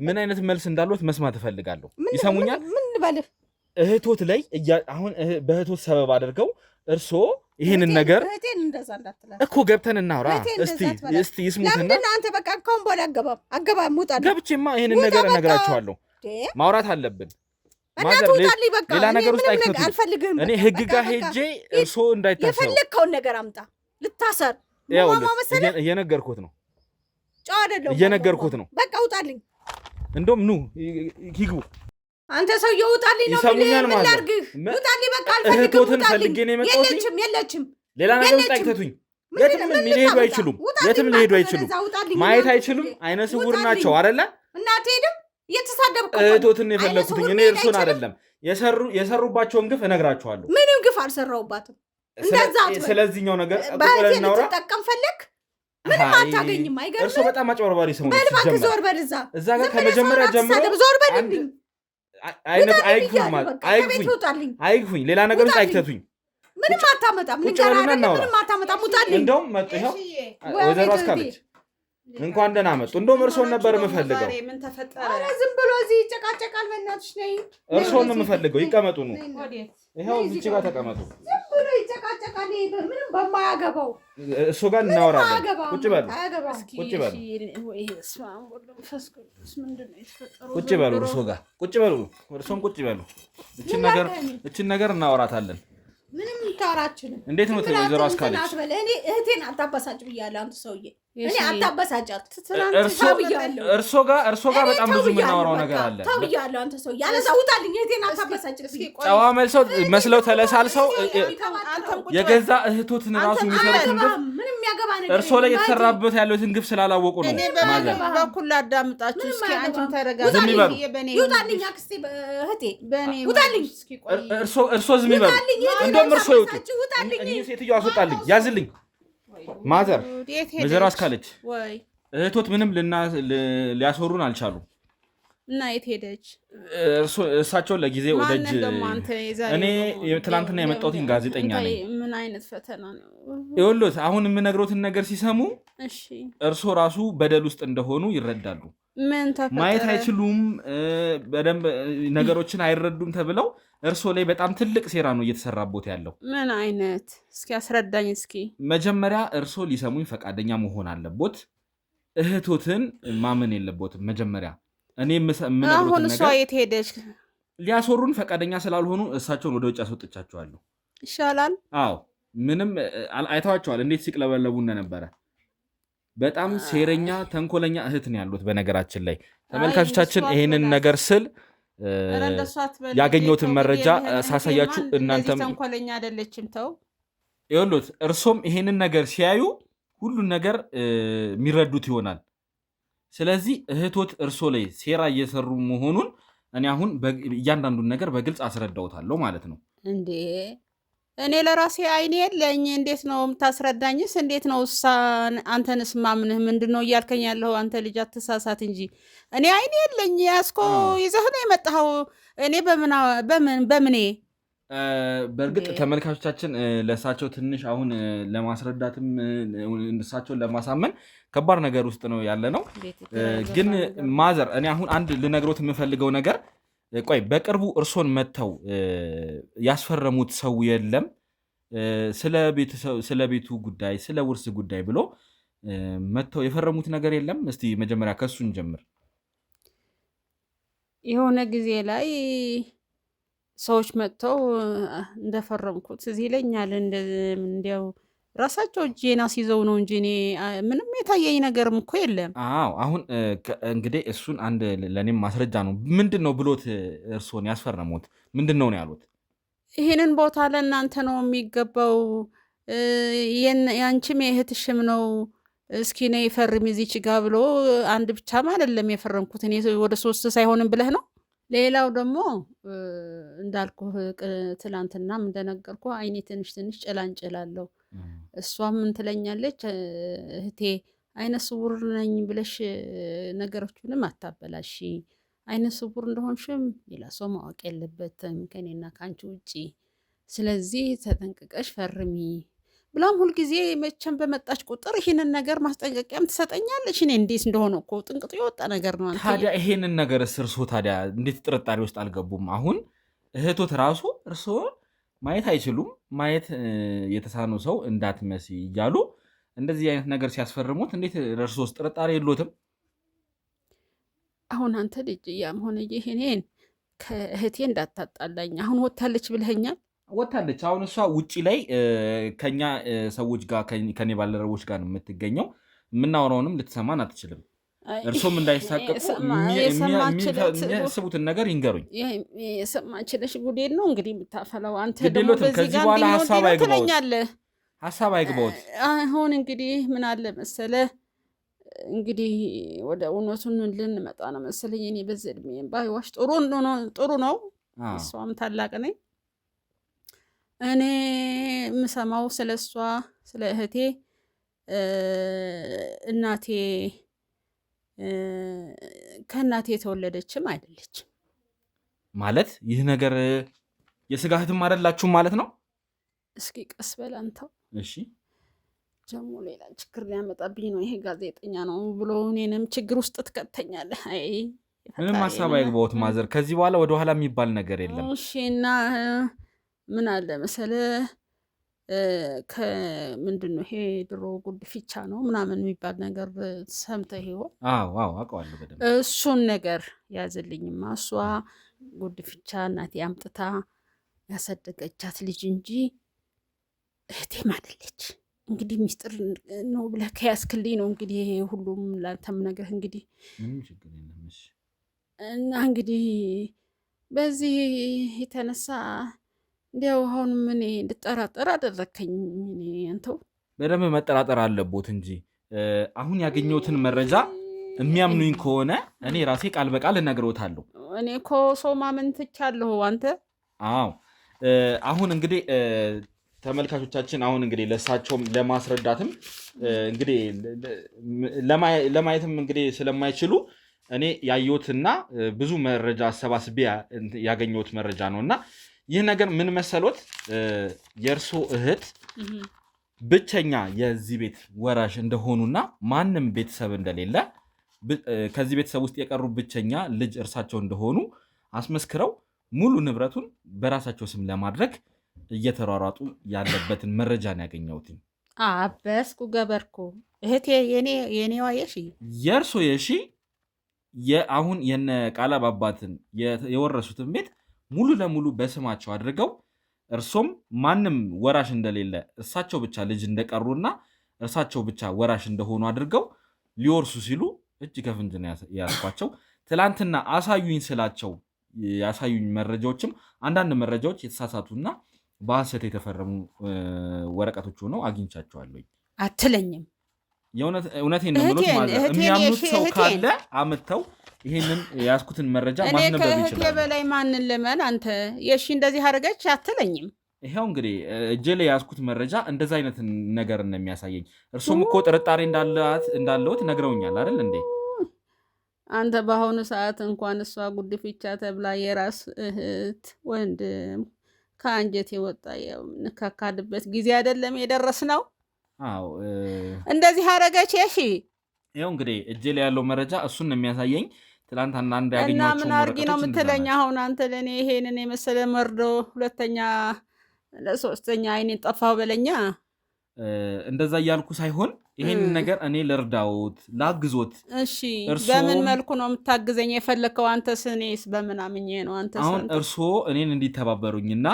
ምን አይነት መልስ እንዳሉት መስማት እፈልጋለሁ። ይሰሙኛል? ምን ልበልህ? እህቶት ላይ አሁን በእህቶት ሰበብ አድርገው እርሶ ይሄንን ነገር እኮ ገብተን እናውራ። እስቲ ይስሙትና አንተ በቃ ካሁን በኋላ አገባም ውጣ። ገብቼማ ይሄንን ነገር እነግራቸዋለሁ። ማውራት አለብን። ሌላ ነገር ውስጥ አይከቱም። እኔ ህግ ጋር ሄጄ እርሶ እንዳይታሰሩ የፈለግከውን ነገር አምጣ። ልታሰር እየነገርኩት ነው። ጨዋ አይደለም እየነገርኩት ነው። በቃ ውጣልኝ። እንደውም ኑ ይግቡ። አንተ ሰውዬው ውጣልኝ ነው ይሰሙኛል ማለት ውጣልኝ። በቃ አልፈልግም። ውጣልኝ። የለችም ሌላ ነገር ውስጥ አይከቱኝ። የትም ሊሄዱ አይችሉም። ማየት አይችሉም። አይነ ስውር ናቸው አይደለ? እናት ሄድም እየተሳደብኩ እህቶትን የፈለኩትኝ እኔ እርሱን አይደለም። የሰሩባቸውን ግፍ እነግራቸዋለሁ። ምንም ግፍ አልሰራሁባትም። እንደዛ ስለዚህኛው ነገር ጥቁለን እናውራ። ተጠቀም ፈለክ ምንም አታገኝም። አይገርም? እርሱ በጣም አጭበርባሪ ሰው ነው። በልባክ ዞር በል እዛ ጋር ከመጀመሪያ ጀምሮ ዞር በልልኝ። አይግፉኝ። ሌላ ነገር ውስጥ አይክተቱኝ። ምንም አታመጣም። ምንም አታመጣም። ውጣልኝ። እንደውም መጡ። ይኸው ወይዘሮ አስካለች እንኳን ደህና መጡ። እንደውም እርሶን ነበር የምፈልገው። ኧረ ዝም ብሎ እዚህ ይጨቃጨቃል። በእናትሽ ነይ። እርሶን ነው የምፈልገው። ይቀመጡ ነው። ይኸው እዚች ጋር ተቀመጡ። ዝም ብሎ ይጨቃጨቃል። ምንም በማያገባው እሱ ጋር እናወራለን። ቁጭ በሉ። ቁጭ በሉ። እርሶ ጋር ቁጭ በሉ። እርሶም ቁጭ በሉ። እችን ነገር እናወራታለን። ምንም ታራችን እንዴት ነው ወይዘሮ አስካለች? እኔ እህቴን አታበሳጭ ብያለሁ። አንተ ሰውዬ እኔ አታበሳጫት። እርሶ ጋር በጣም ብዙ የምናወራው ነገር አለ። ታውያለሁ። አንተ ሰውዬ ያለዛ ውጣልኝ። እህቴን አታበሳጭ። ጨዋ መስለው ተለሳልሰው የገዛ እህቶትን ራሱ የሚሰሩትን ግፍ እርሶ ላይ የተሰራበት ያለውን ግፍ ስላላወቁ ነው። ማለት በኩል ላዳምጣችሁ እስኪ። አንቺም ተረጋጋ። ዝም ይበሉ። ይውጣልኝ። አክስቴ እህቴ ውጣልኝ። እርሶ ዝም ይበሉ። እንደውም እርሶ ይውጡ። እኚህ ሴትዮ አስወጣልኝ። ያዝልኝ። ማዘር ወይዘሮ አስካለች እህቶት ምንም ሊያስወሩን አልቻሉም። እና የት ሄደች? እሳቸውን ለጊዜው ደጅ እኔ ትናንትና የመጣሁትን ጋዜጠኛ ነኝ። ምን አይነት ፈተና ነው ይኸውልዎት። አሁን የምነግሮትን ነገር ሲሰሙ እርሶ ራሱ በደል ውስጥ እንደሆኑ ይረዳሉ። ምን ተፈጠረ? ማየት አይችሉም፣ በደንብ ነገሮችን አይረዱም ተብለው እርሶ ላይ በጣም ትልቅ ሴራ ነው እየተሰራቦት ያለው። ምን አይነት? እስኪ አስረዳኝ። እስኪ መጀመሪያ እርሶ ሊሰሙኝ ፈቃደኛ መሆን አለቦት። እህቶትን ማመን የለቦትም መጀመሪያ። እኔ አሁን እሷ የት ሄደች? ሊያስወሩን ፈቃደኛ ስላልሆኑ እሳቸውን ወደ ውጭ አስወጥቻቸዋለሁ። ይሻላል። አዎ ምንም አይተዋቸዋል እንዴት ሲቅለበለቡ እንደነበረ። በጣም ሴረኛ ተንኮለኛ እህት ነው ያሉት። በነገራችን ላይ ተመልካቾቻችን ይሄንን ነገር ስል ያገኘሁትን መረጃ ሳሳያችሁ እናንተም ተንኮለኛ አይደለችም። ተው ይኸውልዎት፣ እርሶም ይሄንን ነገር ሲያዩ ሁሉን ነገር የሚረዱት ይሆናል። ስለዚህ እህቶት እርሶ ላይ ሴራ እየሰሩ መሆኑን እኔ አሁን እያንዳንዱን ነገር በግልጽ አስረዳውታለሁ ማለት ነው። እንዴ እኔ ለራሴ አይኔ የለኝ። እንዴት ነው የምታስረዳኝስ? እንዴት ነው አንተንስ ማምንህ? ምንድን ነው እያልከኝ ያለኸው? አንተ ልጅ አትሳሳት እንጂ እኔ አይኔ የለኝ። ያስኮ ይዘህ ነው የመጣኸው። እኔ በምኔ በእርግጥ ተመልካቾቻችን ለእሳቸው ትንሽ አሁን ለማስረዳትም እሳቸውን ለማሳመን ከባድ ነገር ውስጥ ነው ያለ ነው። ግን ማዘር እኔ አሁን አንድ ልነግሮት የምፈልገው ነገር፣ ቆይ በቅርቡ እርሶን መጥተው ያስፈረሙት ሰው የለም ስለ ቤቱ ጉዳይ ስለ ውርስ ጉዳይ ብሎ መጥተው የፈረሙት ነገር የለም? እስቲ መጀመሪያ ከሱ እንጀምር። የሆነ ጊዜ ላይ ሰዎች መጥተው እንደፈረምኩት እዚህ ይለኛል። እንዲያው ራሳቸው እጄን አስይዘው ነው እንጂ እኔ ምንም የታየኝ ነገርም እኮ የለም። አዎ አሁን እንግዲህ እሱን አንድ ለእኔም ማስረጃ ነው። ምንድን ነው ብሎት እርስዎን ያስፈረሙት? ምንድን ነው ያሉት? ይሄንን ቦታ ለእናንተ ነው የሚገባው፣ ያንቺም የእህትሽም ነው፣ እስኪ ነይ ፈርሚ እዚች ጋ ብሎ አንድ ብቻም አይደለም የፈረምኩት እኔ ወደ 3 ሳይሆንም ብለህ ነው። ሌላው ደግሞ እንዳልኩህ ትላንትናም እንደነገርኩ አይኔ ትንሽ ትንሽ ጭላንጭል አለው። እሷም ምን ትለኛለች እህቴ አይነ ስውር ነኝ ብለሽ ነገሮችንም አታበላሺ፣ አይነ ስውር እንደሆንሽም ሌላ ሰው ማወቅ የለበትም ከኔና ከአንቺ ውጪ፣ ስለዚህ ተጠንቅቀሽ ፈርሚ ብላም ሁልጊዜ መቼም በመጣች ቁጥር ይህንን ነገር ማስጠንቀቂያም ትሰጠኛለች። እኔ እንዴት እንደሆነ እኮ ጥንቅጡ የወጣ ነገር ነው። ታዲያ ይሄንን ነገር እርሶ ታዲያ እንዴት ጥርጣሬ ውስጥ አልገቡም? አሁን እህቶት ራሱ እርሶ ማየት አይችሉም፣ ማየት የተሳኑ ሰው እንዳትመሲ እያሉ እንደዚህ አይነት ነገር ሲያስፈርሙት እንዴት እርሶ ውስጥ ጥርጣሬ የሎትም? አሁን አንተ ልጅ ያም ሆነ ይሄኔን ከእህቴ እንዳታጣላኝ። አሁን ወታለች ብለኸኛል። ወታለች። አሁን እሷ ውጪ ላይ ከኛ ሰዎች ጋር ከኔ ባልደረቦች ጋር ነው የምትገኘው። የምናወራውንም ልትሰማን አትችልም። እርሶም እንዳይሳቀቁ የሚያስቡትን ነገር ይንገሩኝ። የሰማችለሽ ጉዴን ነው እንግዲህ የምታፈላው አንተ። ደግሞ ከዚህ በኋላ ሀሳብ አይግባውት። አሁን እንግዲህ ምን አለ መሰለ እንግዲህ ወደ እውነቱን ልንመጣ ነው መሰለኝ። እኔ በዚህ ዕድሜ ባይዋሽ ጥሩ ነው። እሷም ታላቅ ነኝ። እኔ የምሰማው ስለ እሷ ስለ እህቴ እናቴ ከእናቴ የተወለደችም አይደለችም ማለት። ይህ ነገር የስጋ እህትም አይደላችሁም ማለት ነው? እስኪ ቀስ በል አንተው። እሺ ደግሞ ሌላ ችግር ሊያመጣብኝ ነው ይሄ ጋዜጠኛ ነው ብሎ እኔንም ችግር ውስጥ ትከተኛለህ። አይ ምንም ሀሳብ አይግባውት ማዘር። ከዚህ በኋላ ወደኋላ የሚባል ነገር የለም። እሺ እና ምን አለ መሰለ ከምንድን ነው ይሄ ድሮ ጉድፍቻ ነው ምናምን የሚባል ነገር ሰምተህ ይሆን? አዎ አውቀዋለሁ በደንብ። እሱን ነገር ያዝልኝማ። እሷ ጉድፍቻ እናቴ አምጥታ ያሳደገቻት ልጅ እንጂ እህቴም አይደለች። እንግዲህ ሚስጥር ነው ብለህ ከያዝክልኝ ነው እንግዲህ ሁሉም ላንተም ነገር እንግዲህ እና እንግዲህ በዚህ የተነሳ እንዲያው አሁን ምን እንድጠራጠር አደረከኝ። አንተው በደንብ መጠራጠር አለቦት እንጂ አሁን ያገኘሁትን መረጃ የሚያምኑኝ ከሆነ እኔ ራሴ ቃል በቃል እነግሮታለሁ። እኔ እኮ ሰው ማመን ትቻለሁ አንተ። አዎ አሁን እንግዲህ ተመልካቾቻችን አሁን እንግዲህ ለእሳቸውም ለማስረዳትም እንግዲህ ለማየትም እንግዲህ ስለማይችሉ እኔ ያየሁትና ብዙ መረጃ አሰባስቤ ያገኘሁት መረጃ ነውና ይህ ነገር ምን መሰሎት፣ የእርሶ እህት ብቸኛ የዚህ ቤት ወራሽ እንደሆኑና ማንም ቤተሰብ እንደሌለ ከዚህ ቤተሰብ ውስጥ የቀሩ ብቸኛ ልጅ እርሳቸው እንደሆኑ አስመስክረው ሙሉ ንብረቱን በራሳቸው ስም ለማድረግ እየተሯሯጡ ያለበትን መረጃ ነው ያገኘሁት። አበስኩ ገበርኩ እህቴ የኔዋ የእርሶ አሁን የነ ቃላብ አባትን የወረሱትን ቤት ሙሉ ለሙሉ በስማቸው አድርገው እርሶም ማንም ወራሽ እንደሌለ እርሳቸው ብቻ ልጅ እንደቀሩና እርሳቸው ብቻ ወራሽ እንደሆኑ አድርገው ሊወርሱ ሲሉ እጅ ከፍንጅ ነው ያስኳቸው። ትላንትና አሳዩኝ ስላቸው ያሳዩኝ መረጃዎችም አንዳንድ መረጃዎች የተሳሳቱና በሐሰት የተፈረሙ ወረቀቶች ሆነው አግኝቻቸዋለሁ። አትለኝም? እውነቴን ነው የምልዎት ማለት የሚያምኑት ሰው ካለ አመተው ይሄንን ያስኩትን መረጃ ማስነበብ ይችላል። እኔ ከእህቴ በላይ ማንን ልመን? አንተ እንደዚህ አደረገች አትለኝም? ይሄው እንግዲህ እጄ ላይ ያስኩት መረጃ እንደዛ አይነት ነገር ነው የሚያሳየኝ። እርሱም እኮ ጥርጣሬ እንዳለዎት ነግረውኛል አይደል እንዴ? አንተ በአሁኑ ሰዓት እንኳን እሷ ጉድፍቻ ተብላ የራስ እህት ወንድም ከአንጀት የወጣ የምንካካድበት ጊዜ አይደለም የደረስነው። አዎ እንደዚህ አደረገች። ይኸው እንግዲህ እጄ ላይ ያለው መረጃ እሱን ነው የሚያሳየኝ። ትላንት አንድ ያገኘኋቸው እና ምን አድርጊ ነው የምትለኝ አሁን አንተ ለእኔ ይሄንን የመሰለ መርዶ ሁለተኛ ለሶስተኛ አይኔን ጠፋው በለኛ። እንደዛ እያልኩ ሳይሆን ይሄንን ነገር እኔ ልርዳዎት ላግዞት። እሺ በምን መልኩ ነው የምታግዘኝ የፈለከው? አንተስ እኔስ በምን አምኜ ነው? አንተ አሁን እርስዎ እኔን እንዲተባበሩኝና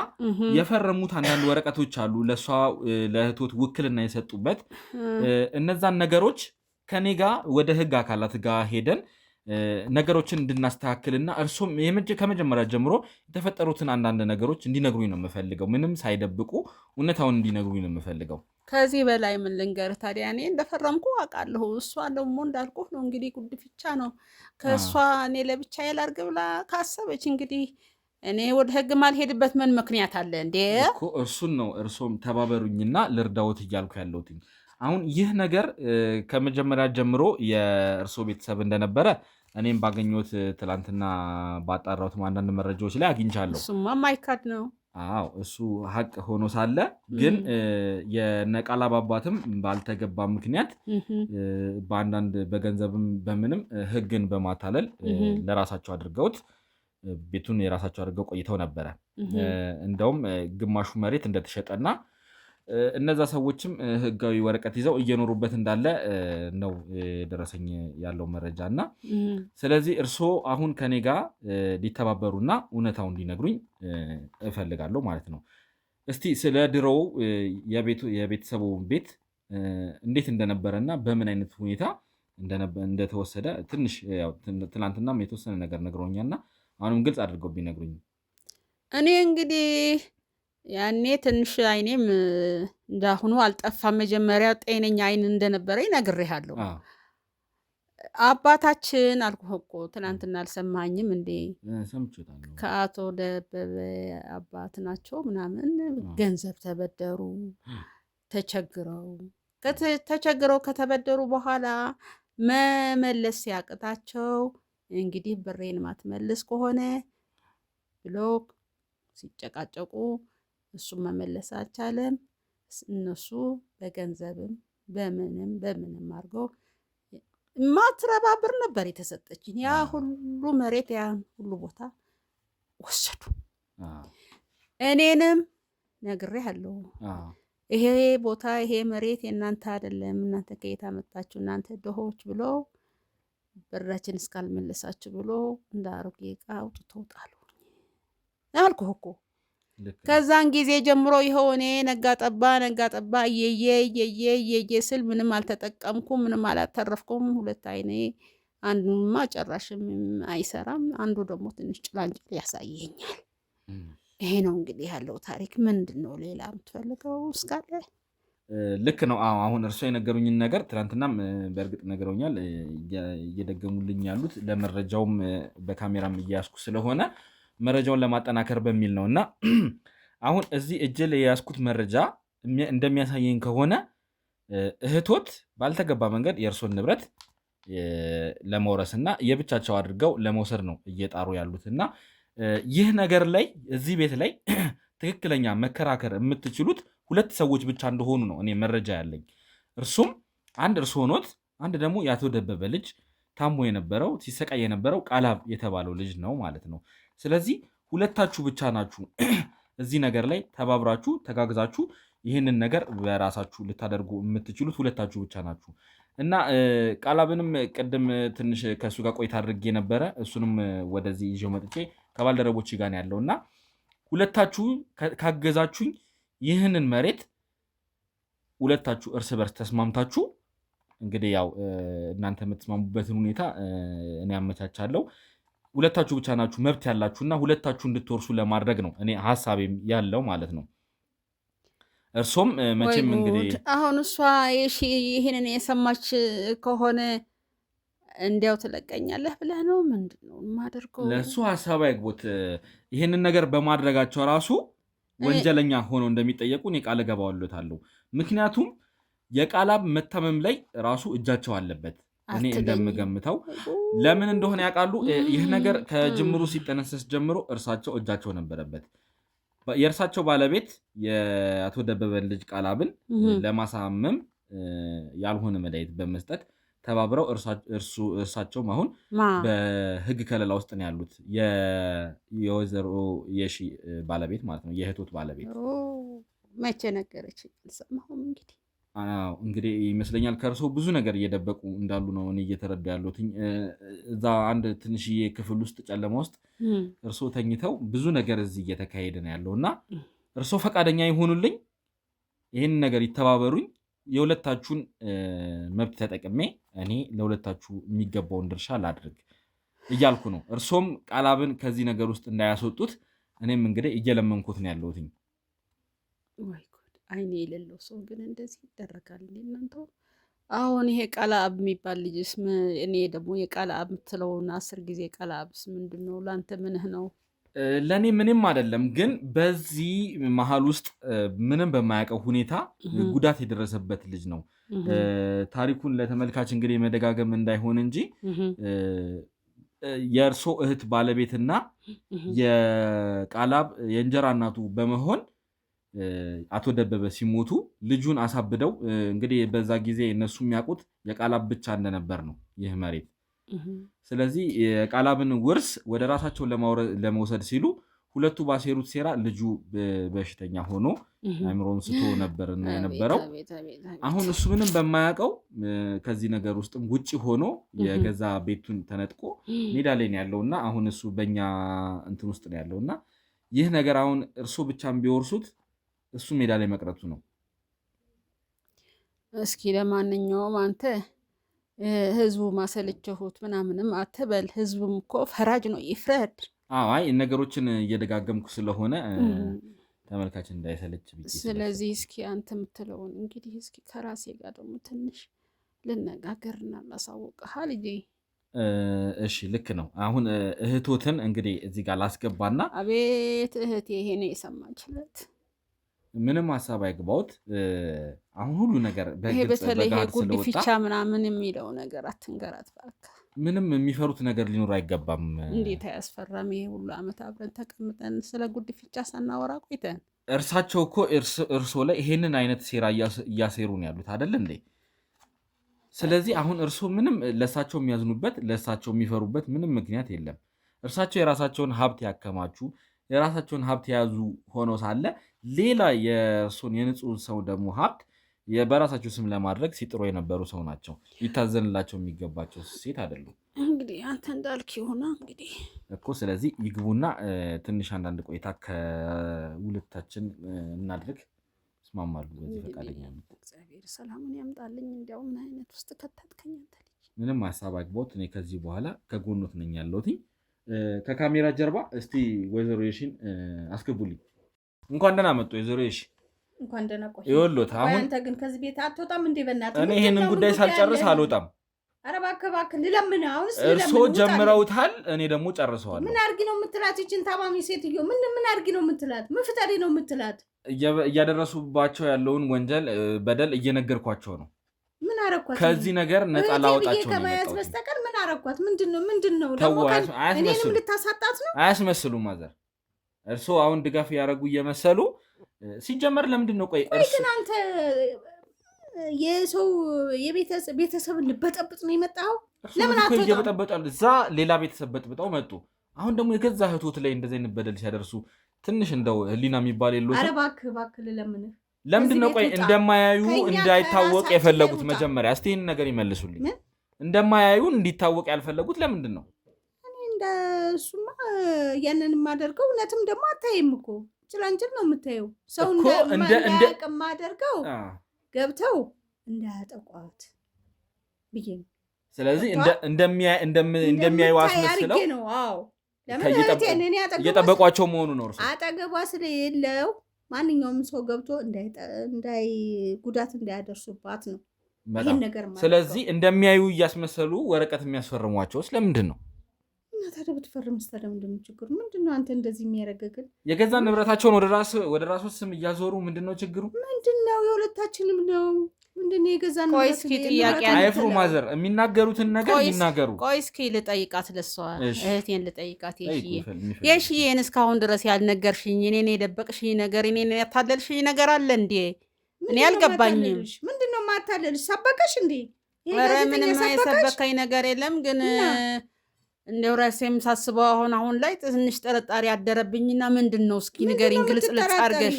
የፈረሙት አንዳንድ ወረቀቶች አሉ ለእሷ ለእህቶት ውክልና የሰጡበት እነዛን ነገሮች ከኔ ጋር ወደ ህግ አካላት ጋር ሄደን ነገሮችን እንድናስተካክልና እርሶም ከመጀመሪያ ጀምሮ የተፈጠሩትን አንዳንድ ነገሮች እንዲነግሩኝ ነው የምፈልገው። ምንም ሳይደብቁ እውነታውን እንዲነግሩኝ ነው የምፈልገው። ከዚህ በላይ ምን ልንገር ታዲያ? እኔ እንደፈረምኩ አውቃለሁ። እሷ ደግሞ እንዳልኩህ ነው እንግዲህ ጉድፍቻ ነው። ከእሷ እኔ ለብቻዬ ላድርግ ብላ ካሰበች እንግዲህ እኔ ወደ ህግ ማልሄድበት ምን ምክንያት አለ እንዴ? እኮ እርሱን ነው እርሶም ተባበሩኝና ልርዳዎት እያልኩ ያለሁት። አሁን ይህ ነገር ከመጀመሪያ ጀምሮ የእርሶ ቤተሰብ እንደነበረ እኔም ባገኘሁት ትላንትና ባጣራሁት አንዳንድ መረጃዎች ላይ አግኝቻለሁ። እሱማ ማይካድ ነው። አዎ እሱ ሀቅ ሆኖ ሳለ ግን የነቃላብ አባትም ባልተገባ ምክንያት በአንዳንድ በገንዘብም በምንም ህግን በማታለል ለራሳቸው አድርገውት ቤቱን የራሳቸው አድርገው ቆይተው ነበረ። እንደውም ግማሹ መሬት እንደተሸጠና እነዛ ሰዎችም ህጋዊ ወረቀት ይዘው እየኖሩበት እንዳለ ነው ደረሰኝ ያለው መረጃ እና ስለዚህ እርስዎ አሁን ከኔ ጋር ሊተባበሩና እውነታውን እንዲነግሩኝ እፈልጋለሁ ማለት ነው። እስቲ ስለ ድሮው የቤተሰቡ ቤት እንዴት እንደነበረና በምን አይነት ሁኔታ እንደተወሰደ ትንሽ ትናንትናም የተወሰነ ነገር ነግረውኛልና አሁንም ግልጽ አድርገው ቢነግሩኝ። እኔ እንግዲህ ያኔ ትንሽ አይኔም እንዳሁኑ አልጠፋም። መጀመሪያ ጤነኛ አይን እንደነበረ ነግሬሃለሁ። አባታችን አልኩህ እኮ ትናንትና አልሰማኝም እንዴ? ከአቶ ደበበ አባት ናቸው ምናምን ገንዘብ ተበደሩ። ተቸግረው ከተበደሩ በኋላ መመለስ ሲያቅታቸው እንግዲህ ብሬን ማትመልስ ከሆነ ብሎ ሲጨቃጨቁ እሱም መመለስ አልቻለም። እነሱ በገንዘብም በምንም አድርገው ማትረባ ብር ነበር የተሰጠችን። ያ ሁሉ መሬት ያ ሁሉ ቦታ ወሰዱ። እኔንም ነግሬሃለሁ። ይሄ ቦታ ይሄ መሬት የእናንተ አይደለም፣ እናንተ ከየት አመጣችሁ እናንተ ድሆች ብሎ ብራችን እስካልመለሳችሁ ብሎ እንደ አሮጌ ዕቃ አውጥተው ጣሉ አልኩህ እኮ። ከዛን ጊዜ ጀምሮ ይኸው እኔ ነጋ ጠባ እየየ ስል ምንም አልተጠቀምኩም፣ ምንም አላተረፍኩም። ሁለት አይኔ አንዱማ ጭራሽም አይሰራም፣ አንዱ ደግሞ ትንሽ ጭላንጭል ያሳየኛል። ይሄ ነው እንግዲህ ያለው ታሪክ። ምንድን ነው ሌላ የምትፈልገው እስካለ? ልክ ነው። አሁን እርሶ የነገሩኝን ነገር ትናንትናም በእርግጥ ነገረውኛል። እየደገሙልኝ ያሉት ለመረጃውም በካሜራም እያያዝኩ ስለሆነ መረጃውን ለማጠናከር በሚል ነው እና አሁን እዚህ እጅ ላይ የያዝኩት መረጃ እንደሚያሳየኝ ከሆነ እህቶት ባልተገባ መንገድ የእርሶን ንብረት ለመውረስ እና የብቻቸው አድርገው ለመውሰድ ነው እየጣሩ ያሉት እና ይህ ነገር ላይ እዚህ ቤት ላይ ትክክለኛ መከራከር የምትችሉት ሁለት ሰዎች ብቻ እንደሆኑ ነው እኔ መረጃ ያለኝ። እርሱም አንድ እርስዎ ኖት፣ አንድ ደግሞ የአቶ ደበበ ልጅ ታሞ የነበረው ሲሰቃይ የነበረው ቃላብ የተባለው ልጅ ነው ማለት ነው። ስለዚህ ሁለታችሁ ብቻ ናችሁ እዚህ ነገር ላይ ተባብራችሁ ተጋግዛችሁ ይህንን ነገር በራሳችሁ ልታደርጉ የምትችሉት ሁለታችሁ ብቻ ናችሁ እና ቃላብንም ቅድም ትንሽ ከእሱ ጋር ቆይታ አድርጌ ነበረ። እሱንም ወደዚህ ይዤው መጥቼ ከባልደረቦች ጋር ያለው እና ሁለታችሁ ካገዛችሁኝ ይህንን መሬት ሁለታችሁ እርስ በርስ ተስማምታችሁ እንግዲህ ያው እናንተ የምትስማሙበትን ሁኔታ እኔ አመቻቻለሁ። ሁለታችሁ ብቻ ናችሁ መብት ያላችሁና ሁለታችሁ እንድትወርሱ ለማድረግ ነው እኔ ሐሳቤም ያለው ማለት ነው። እርሶም መቼም እንግዲህ አሁን እሷ ይህንን የሰማች ከሆነ እንዲያው ትለቀኛለህ ብለህ ነው? ምንድን ነው የማደርገው? ለእሱ ሐሳብ አይግቦት። ይህንን ነገር በማድረጋቸው ራሱ ወንጀለኛ ሆነው እንደሚጠየቁ እኔ ቃል እገባለታለሁ። ምክንያቱም የቃላብ መታመም ላይ ራሱ እጃቸው አለበት እኔ እንደምገምተው። ለምን እንደሆነ ያውቃሉ። ይህ ነገር ከጅምሩ ሲጠነሰስ ጀምሮ እርሳቸው እጃቸው ነበረበት። የእርሳቸው ባለቤት የአቶ ደበበን ልጅ ቃላብን ለማሳመም ያልሆነ መድኃኒት በመስጠት ተባብረው እርሳቸውም አሁን በህግ ከለላ ውስጥ ነው ያሉት። የወይዘሮ የሺ ባለቤት ማለት ነው፣ የእህቶት ባለቤት። መቼ ነገረች? አልሰማሁም። እንግዲህ ይመስለኛል ከእርሶ ብዙ ነገር እየደበቁ እንዳሉ ነው እኔ እየተረዳ ያሉት። እዛ አንድ ትንሽዬ ክፍል ውስጥ ጨለማ ውስጥ እርሶ ተኝተው ብዙ ነገር እዚህ እየተካሄደ ነው ያለው እና እርሶ ፈቃደኛ ይሆኑልኝ፣ ይህን ነገር ይተባበሩኝ። የሁለታችሁን መብት ተጠቅሜ እኔ ለሁለታችሁ የሚገባውን ድርሻ ላድርግ። እያልኩ ነው። እርሶም ቃላብን ከዚህ ነገር ውስጥ እንዳያስወጡት እኔም እንግዲህ እየለመንኩት ነው ያለሁት። ወይ ጉድ! አይኔ የሌለው ሰው ግን እንደዚህ ይደረጋል እናንተ? አሁን ይሄ ቃላብ የሚባል ልጅስ እኔ ደግሞ የቃላብ የምትለውን 10 ጊዜ ቃላብስ ምንድን ነው? ለአንተ ምንህ ነው? ለእኔ ምንም አይደለም፣ ግን በዚህ መሀል ውስጥ ምንም በማያውቀው ሁኔታ ጉዳት የደረሰበት ልጅ ነው። ታሪኩን ለተመልካች እንግዲህ መደጋገም እንዳይሆን እንጂ የእርሶ እህት ባለቤትና የቃላብ የእንጀራ እናቱ በመሆን አቶ ደበበ ሲሞቱ ልጁን አሳብደው እንግዲህ በዛ ጊዜ እነሱ የሚያውቁት የቃላብ ብቻ እንደነበር ነው ይህ መሬት። ስለዚህ የቃላብን ውርስ ወደ ራሳቸው ለመውሰድ ሲሉ ሁለቱ ባሴሩት ሴራ ልጁ በሽተኛ ሆኖ አእምሮን ስቶ ነበር የነበረው። አሁን እሱ ምንም በማያውቀው ከዚህ ነገር ውስጥም ውጪ ሆኖ የገዛ ቤቱን ተነጥቆ ሜዳ ላይ ነው ያለውና አሁን እሱ በእኛ እንትን ውስጥ ነው ያለውና ይህ ነገር አሁን እርሱ ብቻም ቢወርሱት እሱ ሜዳ ላይ መቅረቱ ነው። እስኪ ለማንኛውም አንተ ህዝቡ ማሰለቸሁት ምናምንም አትበል። ህዝቡም እኮ ፈራጅ ነው፣ ይፍረድ። አይ ነገሮችን እየደጋገምኩ ስለሆነ ተመልካች እንዳይሰለች ብዬ። ስለዚህ እስኪ አንተ የምትለውን እንግዲህ እስኪ ከራሴ ጋር ደግሞ ትንሽ ልነጋገርና ላሳውቅህ ልጄ። እሺ ልክ ነው። አሁን እህቶትን እንግዲህ እዚህ ጋር ላስገባና። አቤት እህቴ፣ ይሄ ነው የሰማችለት። ምንም ሀሳብ አይግባውት። አሁን ሁሉ ነገር ይሄ በተለይ ጉድ ፊቻ ምናምን የሚለው ነገር አትንገራት እባክህ። ምንም የሚፈሩት ነገር ሊኖር አይገባም። እንዴት አያስፈራም? ይሄ ሁሉ ዓመት አብረን ተቀምጠን ስለ ጉድ ፊቻ ሳናወራ ቆይተን። እርሳቸው እኮ እርሶ ላይ ይሄንን አይነት ሴራ እያሴሩ ነው ያሉት አይደል እንዴ? ስለዚህ አሁን እርሶ ምንም ለእሳቸው የሚያዝኑበት ለእሳቸው የሚፈሩበት ምንም ምክንያት የለም። እርሳቸው የራሳቸውን ሀብት ያከማቹ የራሳቸውን ሀብት የያዙ ሆኖ ሳለ ሌላ የእርሶን የንጹህ ሰው ደግሞ ሀብት በራሳቸው ስም ለማድረግ ሲጥሩ የነበሩ ሰው ናቸው። ሊታዘንላቸው የሚገባቸው ሴት አይደሉም። እንግዲህ አንተ እንዳልክ ይሆና እንግዲህ እኮ። ስለዚህ ይግቡና ትንሽ አንዳንድ ቆይታ ከሁለታችን እናድርግ። እስማማሉ በዚህ ፈቃደኛ ነው። እግዚአብሔር ሰላሙን ያምጣልኝ። እንዲያው ምን አይነት ውስጥ ከተትከኝ አንተ ልጅ። ምንም ሀሳብ አግባውት። እኔ ከዚህ በኋላ ከጎኖት ነኝ ያለሁት። ከካሜራ ጀርባ እስቲ ወይዘሮ የሺን አስገቡልኝ። እንኳን ደህና መጡ ወይዘሮ የሺ። እንኳን ደህና ቆይ። ይኸውልዎት አሁን አንተ ግን ከዚህ ቤት አትወጣም እንዴ? በእናትህ እኔ ይሄንን ጉዳይ ሳልጨርስ አልወጣም። ኧረ እባክህ እባክህ ልለምን። አሁንስ እርስዎ ጀምረውታል፣ እኔ ደግሞ ጨርሰዋለሁ። ምን አድርጊ ነው የምትላት? ይችን ታማሚ ሴትዮ ምን አድርጊ ነው የምትላት? ምን ፍጠሪ ነው የምትላት? እያደረሱባቸው ያለውን ወንጀል በደል እየነገርኳቸው ነው። ምን አረኳት? ከዚህ ነገር ነፃ ላወጣቸው ነው ከማያዝ በስተቀር ምን አረኳት? ምንድነው ደግሞ እኔንም ልታሳጣት ነው? አያስመስሉም ማዘር። እርስዎ አሁን ድጋፍ ያደረጉ እየመሰሉ ሲጀመር ለምንድን ነው? ቆይ ግን አንተ የሰው ቤተሰብን ልበጠብጥ ነው የመጣው? ለምን አትወጣም? እየበጠበጣሉ እዛ ሌላ ቤተሰብ በጥብጠው መጡ። አሁን ደግሞ የገዛ እህቶት ላይ እንደዚህ አይነት በደል ሲያደርሱ ትንሽ እንደው ህሊና የሚባል የለውም። ኧረ እባክህ ልለምንህ። ለምንድን ነው ቆይ እንደማያዩ እንዳይታወቅ የፈለጉት? መጀመሪያ እስቲ ይህን ነገር ይመልሱልኝ። እንደማያዩ እንዲታወቅ ያልፈለጉት ለምንድን ነው? እኔ እንደሱማ ያንን የማደርገው እውነትም ደግሞ አታይም እኮ ጭላንጭል ነው የምታየው። ሰው እንዳያውቅ የማደርገው ገብተው እንዳያጠቋት ብዬ ነው። ስለዚህ እንደሚያዩ አስመስለው ነው። አዎ ለምን እየጠበቋቸው መሆኑ ነው። አጠገቧ ስለሌለው ማንኛውም ሰው ገብቶ ጉዳት እንዳያደርሱባት ነው ይህን ነገር ማለት። ስለዚህ እንደሚያዩ እያስመሰሉ ወረቀት የሚያስፈርሟቸው ስለምንድን ነው? እና ታዲያ ብትፈርምስ ታዲያ ምንድን ነው ችግሩ? ምንድን ነው አንተ እንደዚህ የሚያረጋግል? የገዛ ንብረታቸውን ወደ ራሱ ስም እያዞሩ ምንድን ነው ችግሩ? ምንድን ነው? የሁለታችንም ነው። ምንድን ነው የገዛ ንብረት? እስኪ ጥያቄ አይፍሩ ማዘር፣ የሚናገሩትን ነገር ይናገሩ። ቆይ እስኪ ልጠይቃት፣ ለሷ እህቴን ልጠይቃት። የሺዬን እስካሁን ድረስ ያልነገርሽኝ እኔን የደበቅሽኝ ነገር እኔን ያታለልሽኝ ነገር አለ እንዴ? እኔ አልገባኝም። ምንድን ነው ማታለልሽ? ሰበከሽ እንዴ? ኧረ ምንም የሰበከኝ ነገር የለም ግን እንደው ራሴም ሳስበው አሁን ላይ ትንሽ ጥርጣሬ ያደረብኝና ምንድን ነው እስኪ ንገሪኝ፣ ግልጽ አድርገሽ።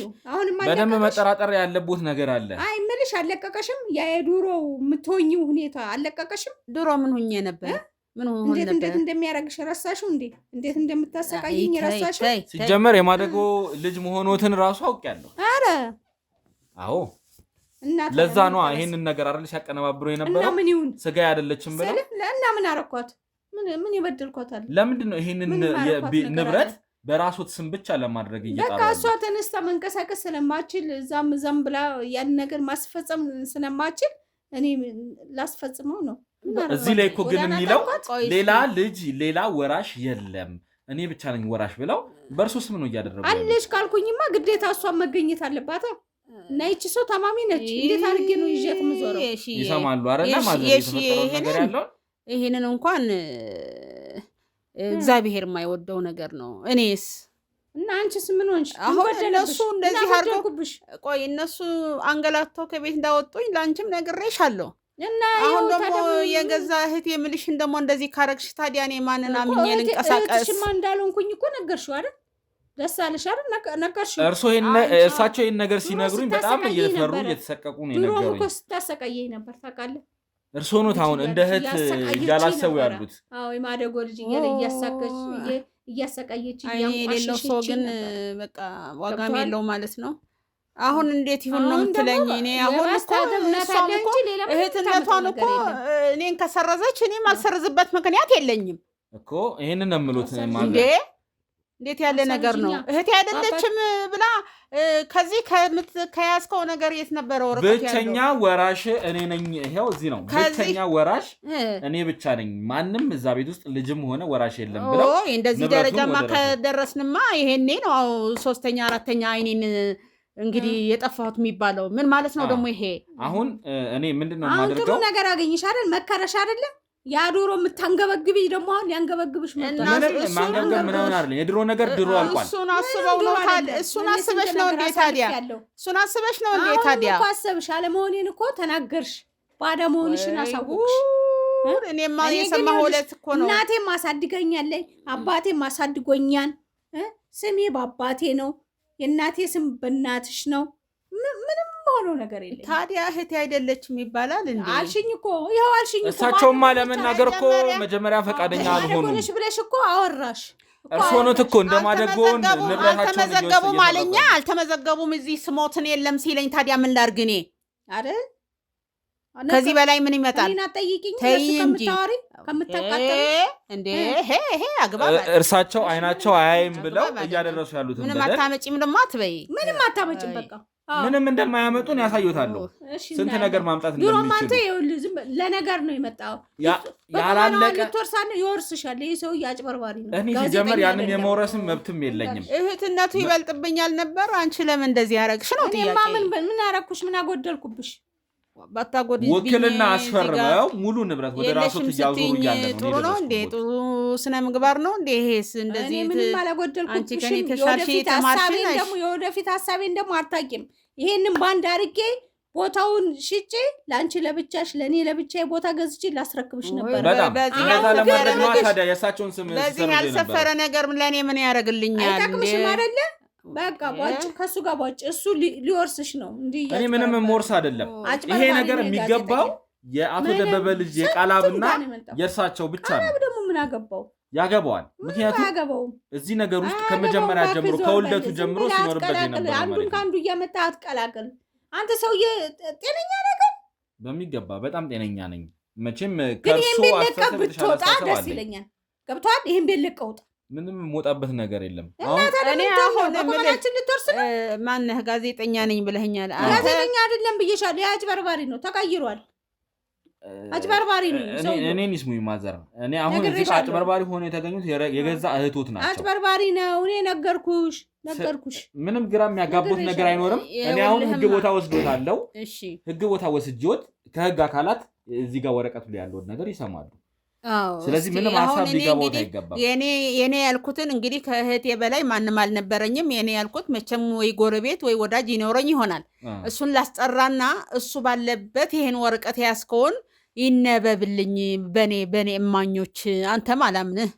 በደንብ መጠራጠር ያለቦት ነገር አለ። አይ እምልሽ አለቀቀሽም? ያ የድሮ የምትሆኚው ሁኔታ አለቀቀሽም? ድሮ ምን ሆኜ ነበር? ምን ሆኜ ነበር? እንዴት እንደሚያረግሽ ረሳሽው እንዴ? እንዴት እንደምታሰቃይኝ ረሳሽው? ሲጀመር የማደጎ ልጅ መሆኖትን ራሱ አውቄያለሁ። አረ አዎ፣ ለዛ ነው ይሄንን ነገር አይደል ሲያቀነባብረው የነበረው። እና ምን ይሁን ስጋ አይደለችም ብለው እና ምን አረኳት? ምን ይበድልኳታል? ለምንድን ነው ይሄንን ንብረት በራስዎት ስም ብቻ ለማድረግ እየጣሩ? በቃ እሷ ተነስታ መንቀሳቀስ ስለማችል እዛም ብላ ያን ነገር ማስፈጸም ስለማችል እኔ ላስፈጽመው ነው። እዚህ ላይ እኮ ግን የሚለው ሌላ ወራሽ የለም እኔ ብቻ ነኝ ወራሽ ብለው በእርሶ ስም ነው እያደረጉ አለሽ ካልኩኝማ ግዴታ እሷን መገኘት አለባት። እና ይቺ ሰው ታማሚ ነች። እንዴት አድርጌ ነው ይዤት የምዞረው? ይሰማሉ አይደል? ማለት የተፈጠረው ነገር ያለው ይሄንን እንኳን እግዚአብሔር የማይወደው ነገር ነው። እኔስ እና አንቺስ ምን ሆንሽ? አሁን እነሱ እንደዚህ አድርገውብሽ ቆይ እነሱ አንገላተው ከቤት እንዳወጡኝ ለአንቺም ነግሬሻለሁ። እና አሁን ደግሞ የገዛ እህት የምልሽን ደግሞ እንደዚህ ካረግሽ ታዲያ እኔ ማንን አምኜ ልንቀሳቀስ? እሺማ እንዳልሆንኩኝ እኮ ነገርሽው አይደል? ደስ አለሽ አይደል? ነገርሽው። እርሳቸው ይሄን ነገር ሲነግሩኝ በጣም እየፈሩ እየተሰቀቁ ነው የነገሩኝ። ድሮም እኮ ስታሰቃየኝ ነበር ታውቃለህ። እርሶ ነው አሁን እንደ እህት እያላሰቡ ያሉት። አዎ የማደጎ ልጅ እያሰቃየች የሌለው ሰው ግን በቃ ዋጋም የለው ማለት ነው። አሁን እንዴት ይሁን ነው የምትለኝ? እኔ አሁን እህትነቷን እኮ እኔን ከሰረዘች እኔም አልሰርዝበት ምክንያት የለኝም እኮ። ይሄንን ነው የምሉት። እንዴት ያለ ነገር ነው? እህቴ አይደለችም ብላ ከዚህ ከያዝከው ነገር የት ነበረ ወረቀት ያለው? ብቸኛ ወራሽ እኔ ነኝ። ይሄው እዚህ ነው ብቸኛ ወራሽ እኔ ብቻ ነኝ። ማንም እዛ ቤት ውስጥ ልጅም ሆነ ወራሽ የለም ብለው እንደዚህ ደረጃማ ከደረስንማ ይሄኔ ነው 3ኛ 4ኛ አይኔን እንግዲህ የጠፋሁት የሚባለው ምን ማለት ነው ደግሞ ይሄ? አሁን እኔ ምንድነው የማደርገው? ጥሩ ነገር አገኘሽ አይደል? መከረሽ አይደል? ያ ዶሮ የምታንገበግብኝ ደግሞ አሁን ያንገበግብሽ ማንገበግ ምናምን አይደል? የድሮ ነገር ድሮ አልቋል። እሱን አስበው ነው ታዲያ? እሱን አስበሽ ነው እንዴ ታዲያ? እሱን አስበሽ ነው እንዴ ታዲያ? እኮ አሰብሽ አለመሆኔን እኮ ተናገርሽ። ባዳ መሆንሽን አሳወቅሽ። እኔማ የሰማሁለት እኮ ነው። እናቴም አሳድገኛለች፣ አባቴም አሳድጎኛል። ስሜ በአባቴ ነው፣ የእናቴ ስም በእናትሽ ነው። ምንም ሆኖ ነገር የለም። ታዲያ እህቴ አይደለችም ይባላል እንዴ? አልሽኝ እኮ ይኸው አልሽኝ እኮ። እሳቸውማ ለመናገር እኮ መጀመሪያ ፈቃደኛ አልሆኑም ብለሽ እኮ አወራሽ። እርስዎ ኖት እኮ እንደማደጎን ንብረታቸውን አልተመዘገቡም አለኛ። አልተመዘገቡም እዚህ ስሞትን የለም ሲለኝ ታዲያ ምን ላድርግ እኔ አይደል? ከዚህ በላይ ምን ይመጣል? ተይ እንጂ ከምታቃጠል እንዴ ይሄ አግባብ። እርሳቸው አይናቸው አያይም ብለው እያደረሱ ያሉት ምንም አታመጪም ደግሞ አትበይ። ምንም አታመጪም በቃ ምንም እንደማያመጡን ያሳዩታለሁ። ስንት ነገር ማምጣት እንደሚችሉ ድሮም አንተ ይኸውልህ ለነገር ነው የመጣው። ያላለቀ ልትወርሳለህ ይወርስሻል። ይሄ ሰው አጭበርባሪ ነው። እኔ ሲጀመር ያንን የመውረስም መብትም የለኝም። እህትነቱ ይበልጥብኛል ነበር። አንቺ ለምን እንደዚህ ያረግሽ ነው ጥያቄ። ምን አረኩሽ? ምን አጎደልኩብሽ? ውክልና አስፈርመው ሙሉ ንብረት ወደ ራስዎት እያዞሩ እያለ ነው። ጥሩ ነው እንዴ? ጥሩ ስነ ምግባር ነው እንዴ? ይሄስ እንደዚህ ምንም አላጎደልኩብሽም። የወደፊት ሀሳቤን ደግሞ አታውቂም። ይሄንን ባንድ አድርጌ ቦታውን ሽጬ ለአንቺ ለብቻሽ ለእኔ ለብቻ ቦታ ገዝቼ ላስረክብሽ ነበር። ታዲያ የእሳቸውን ስም በዚህ ያልሰፈረ ነገር ለእኔ ምን ያደርግልኛል? አይጠቅምሽም አይደለ? በቃ ቧጭ ከሱ ጋር ቧጭ። እሱ ሊወርስሽ ነው እንዴ? እኔ ምንም የምወርስ አይደለም። ይሄ ነገር የሚገባው የአቶ ደበበ ልጅ የቃላብና የእርሳቸው ብቻ ነው። ደግሞ ምን አገባው? ያገባዋል። ምክንያቱም እዚህ ነገር ውስጥ ከመጀመሪያ ጀምሮ ከውልደቱ ጀምሮ ሲኖርበት የነበረ አንዱን ከአንዱ እያመጣ አትቀላቅል። አንተ ሰውዬ ጤነኛ ነገር በሚገባ በጣም ጤነኛ ነኝ። መቼም ከሱ አስተሳሰብ ደስ ይለኛል። ገብቷል? ይሄን ቤት ለቀውጣ ምንም የምወጣበት ነገር የለም። እኔ አሁን ማነህ ጋዜጠኛ ነኝ ብለኸኛል። ጋዜጠኛ አይደለም ብዬሻለሁ። አጭበርባሪ ነው፣ ተቀይሯል። አጭበርባሪ ነው። እኔን ይስሙኝ ማዘር። እኔ አሁን እዚህ አጭበርባሪ ሆኖ የተገኙት የገዛ እህቶት ናቸው። አጭበርባሪ ነው። እኔ ነገርኩሽ። ምንም ግራ የሚያጋቡት ነገር አይኖርም። እኔ አሁን ህግ ቦታ ወስዶታለሁ። ህግ ቦታ ወስጆት ከህግ አካላት እዚህ ጋር ወረቀቱ ላይ ያለውን ነገር ይሰማሉ። ስለዚህ ምንም ሀሳብ ሊገባው አይገባም። የኔ ያልኩትን እንግዲህ ከእህቴ በላይ ማንም አልነበረኝም። የኔ ያልኩት መቼም ወይ ጎረቤት ወይ ወዳጅ ይኖረኝ ይሆናል። እሱን ላስጠራና እሱ ባለበት ይሄን ወረቀት ያስከውን ይነበብልኝ በኔ እማኞች። አንተም አላምንህ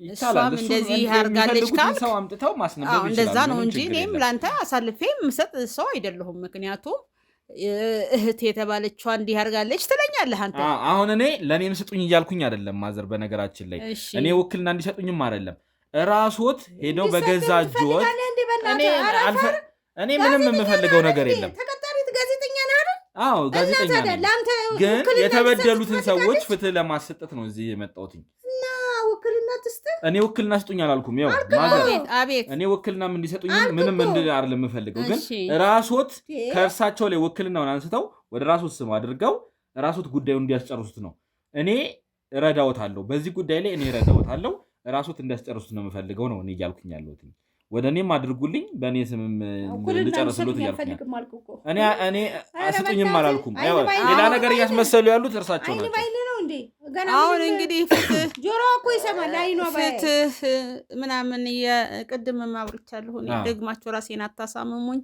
እሷም እንደዚህ ያርጋለች ካልክ ሰው አምጥተው ማስነበብ ይችላል። እንደዛ ነው እንጂ እኔም ላንተ አሳልፌ የምሰጥ ሰው አይደለሁም። ምክንያቱም እህት የተባለችዋ እንዲህ ያርጋለች ትለኛለህ አንተ። አሁን እኔ ለእኔም ስጡኝ እያልኩኝ አይደለም ማዘር። በነገራችን ላይ እኔ ውክልና እንዲሰጡኝም አይደለም። ራስዎት ሄደው በገዛ እጅዎት እኔ ምንም የምፈልገው ነገር የለም። ተቀጣሪት ጋዜጠኛ ነህ አይደል? አዎ ጋዜጠኛ ነኝ። ግን የተበደሉትን ሰዎች ፍትህ ለማሰጠት ነው እዚህ የመጣሁት። እኔ ውክልና ስጡኝ አላልኩም። ያው አቤት እኔ ውክልናም እንዲሰጡኝ ምንም አይደለም የምፈልገው፣ ግን ራስዎት ከእርሳቸው ላይ ውክልናውን አንስተው ወደ ራስዎት ስም አድርገው ራስዎት ጉዳዩን እንዲያስጨርሱት ነው። እኔ እረዳዎታለሁ፣ በዚህ ጉዳይ ላይ እኔ እረዳዎታለሁ፣ ራስዎት እንዲያስጨርሱት ነው የምፈልገው ነው እኔ እያልኩኝ ያለሁት። ወደ እኔም አድርጉልኝ በእኔ ስምም ልጨርስሉት እያልኩኝ እኔ አስጡኝም አላልኩም። ሌላ ነገር እያስመሰሉ ያሉት እርሳቸው ናቸው። አሁን እንግዲህ ጆሮ እኮ ይሰማል አይኗ ፍትህ ምናምን የቅድም ማብርቻለሁ። እኔ ደግማችሁ ራሴን አታሳምሙኝ።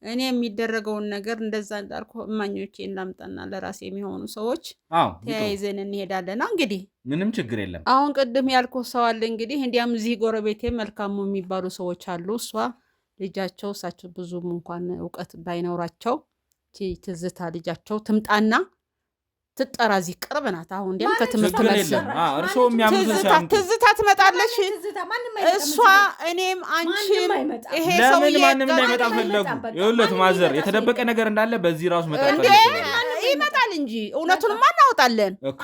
እኔ የሚደረገውን ነገር እንደዛ እንዳልኩ እማኞቼ እንዳምጣና ለራሴ የሚሆኑ ሰዎች ተያይዘን እንሄዳለን። እንግዲህ ምንም ችግር የለም። አሁን ቅድም ያልኩ ሰው አለ እንግዲህ እንዲያም እዚህ ጎረቤቴ መልካሙ የሚባሉ ሰዎች አሉ። እሷ ልጃቸው እሳቸው ብዙም እንኳን እውቀት ባይኖራቸው ትዝታ ልጃቸው ትምጣና ትጠራ። እዚህ ቅርብ ናት። አሁን እንዲያም ከትምህርት መልስ ትዝታ ትመጣለች። እሷ እኔም አንቺም ይሄ ሰው ማንም እንዳይመጣ ፈለጉ። ይኸውልህ ማዘር የተደበቀ ነገር እንዳለ በዚህ ራሱ መጣጣል ይመጣል እንጂ እውነቱንማ እናወጣለን እኮ።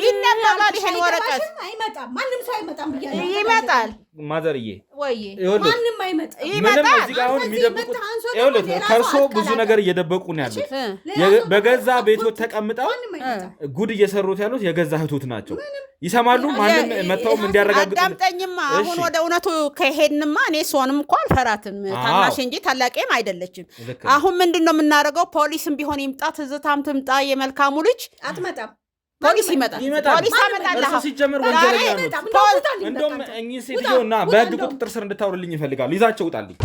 ይነበባል። ይሄን ወረቀት አይመጣም፣ ማንም ሰው አይመጣም ብያለሁ። ይመጣል ማዘርዬ፣ ወይ ማንም አይመጣም። ምንም እዚህ ጋር አሁን የሚደብቁት ይኸውልህ ከእርሶ ብዙ ነገር እየደበቁ ነው ያሉት። በገዛ ቤቶት ተቀምጠው ጉድ እየሰሩት ያሉት የገዛ እህቶት ናቸው። ይሰማሉ። ማንም መተውም እንዲያረጋግጡ። አዳምጠኝማ። አሁን ወደ እውነቱ ከሄድንማ እኔ እሷንም እኮ አልፈራትም። ታናሽ እንጂ ታላቄም አይደለችም። አሁን ምንድን ነው የምናደርገው? ፖሊስም ቢሆን ይምጣ፣ ትዝታም ትምጣ። የመልካሙ ልጅ አትመጣም። ፖሊስ ይመጣል። ፖሊስ ታመጣለህ። እርሱ ሲጀምር ወንጀለኛ ነው። እንደውም እኚህ ሴትዮና በህግ ቁጥጥር ስር እንድታውልልኝ ይፈልጋሉ። ይዛቸው ውጣልኝ።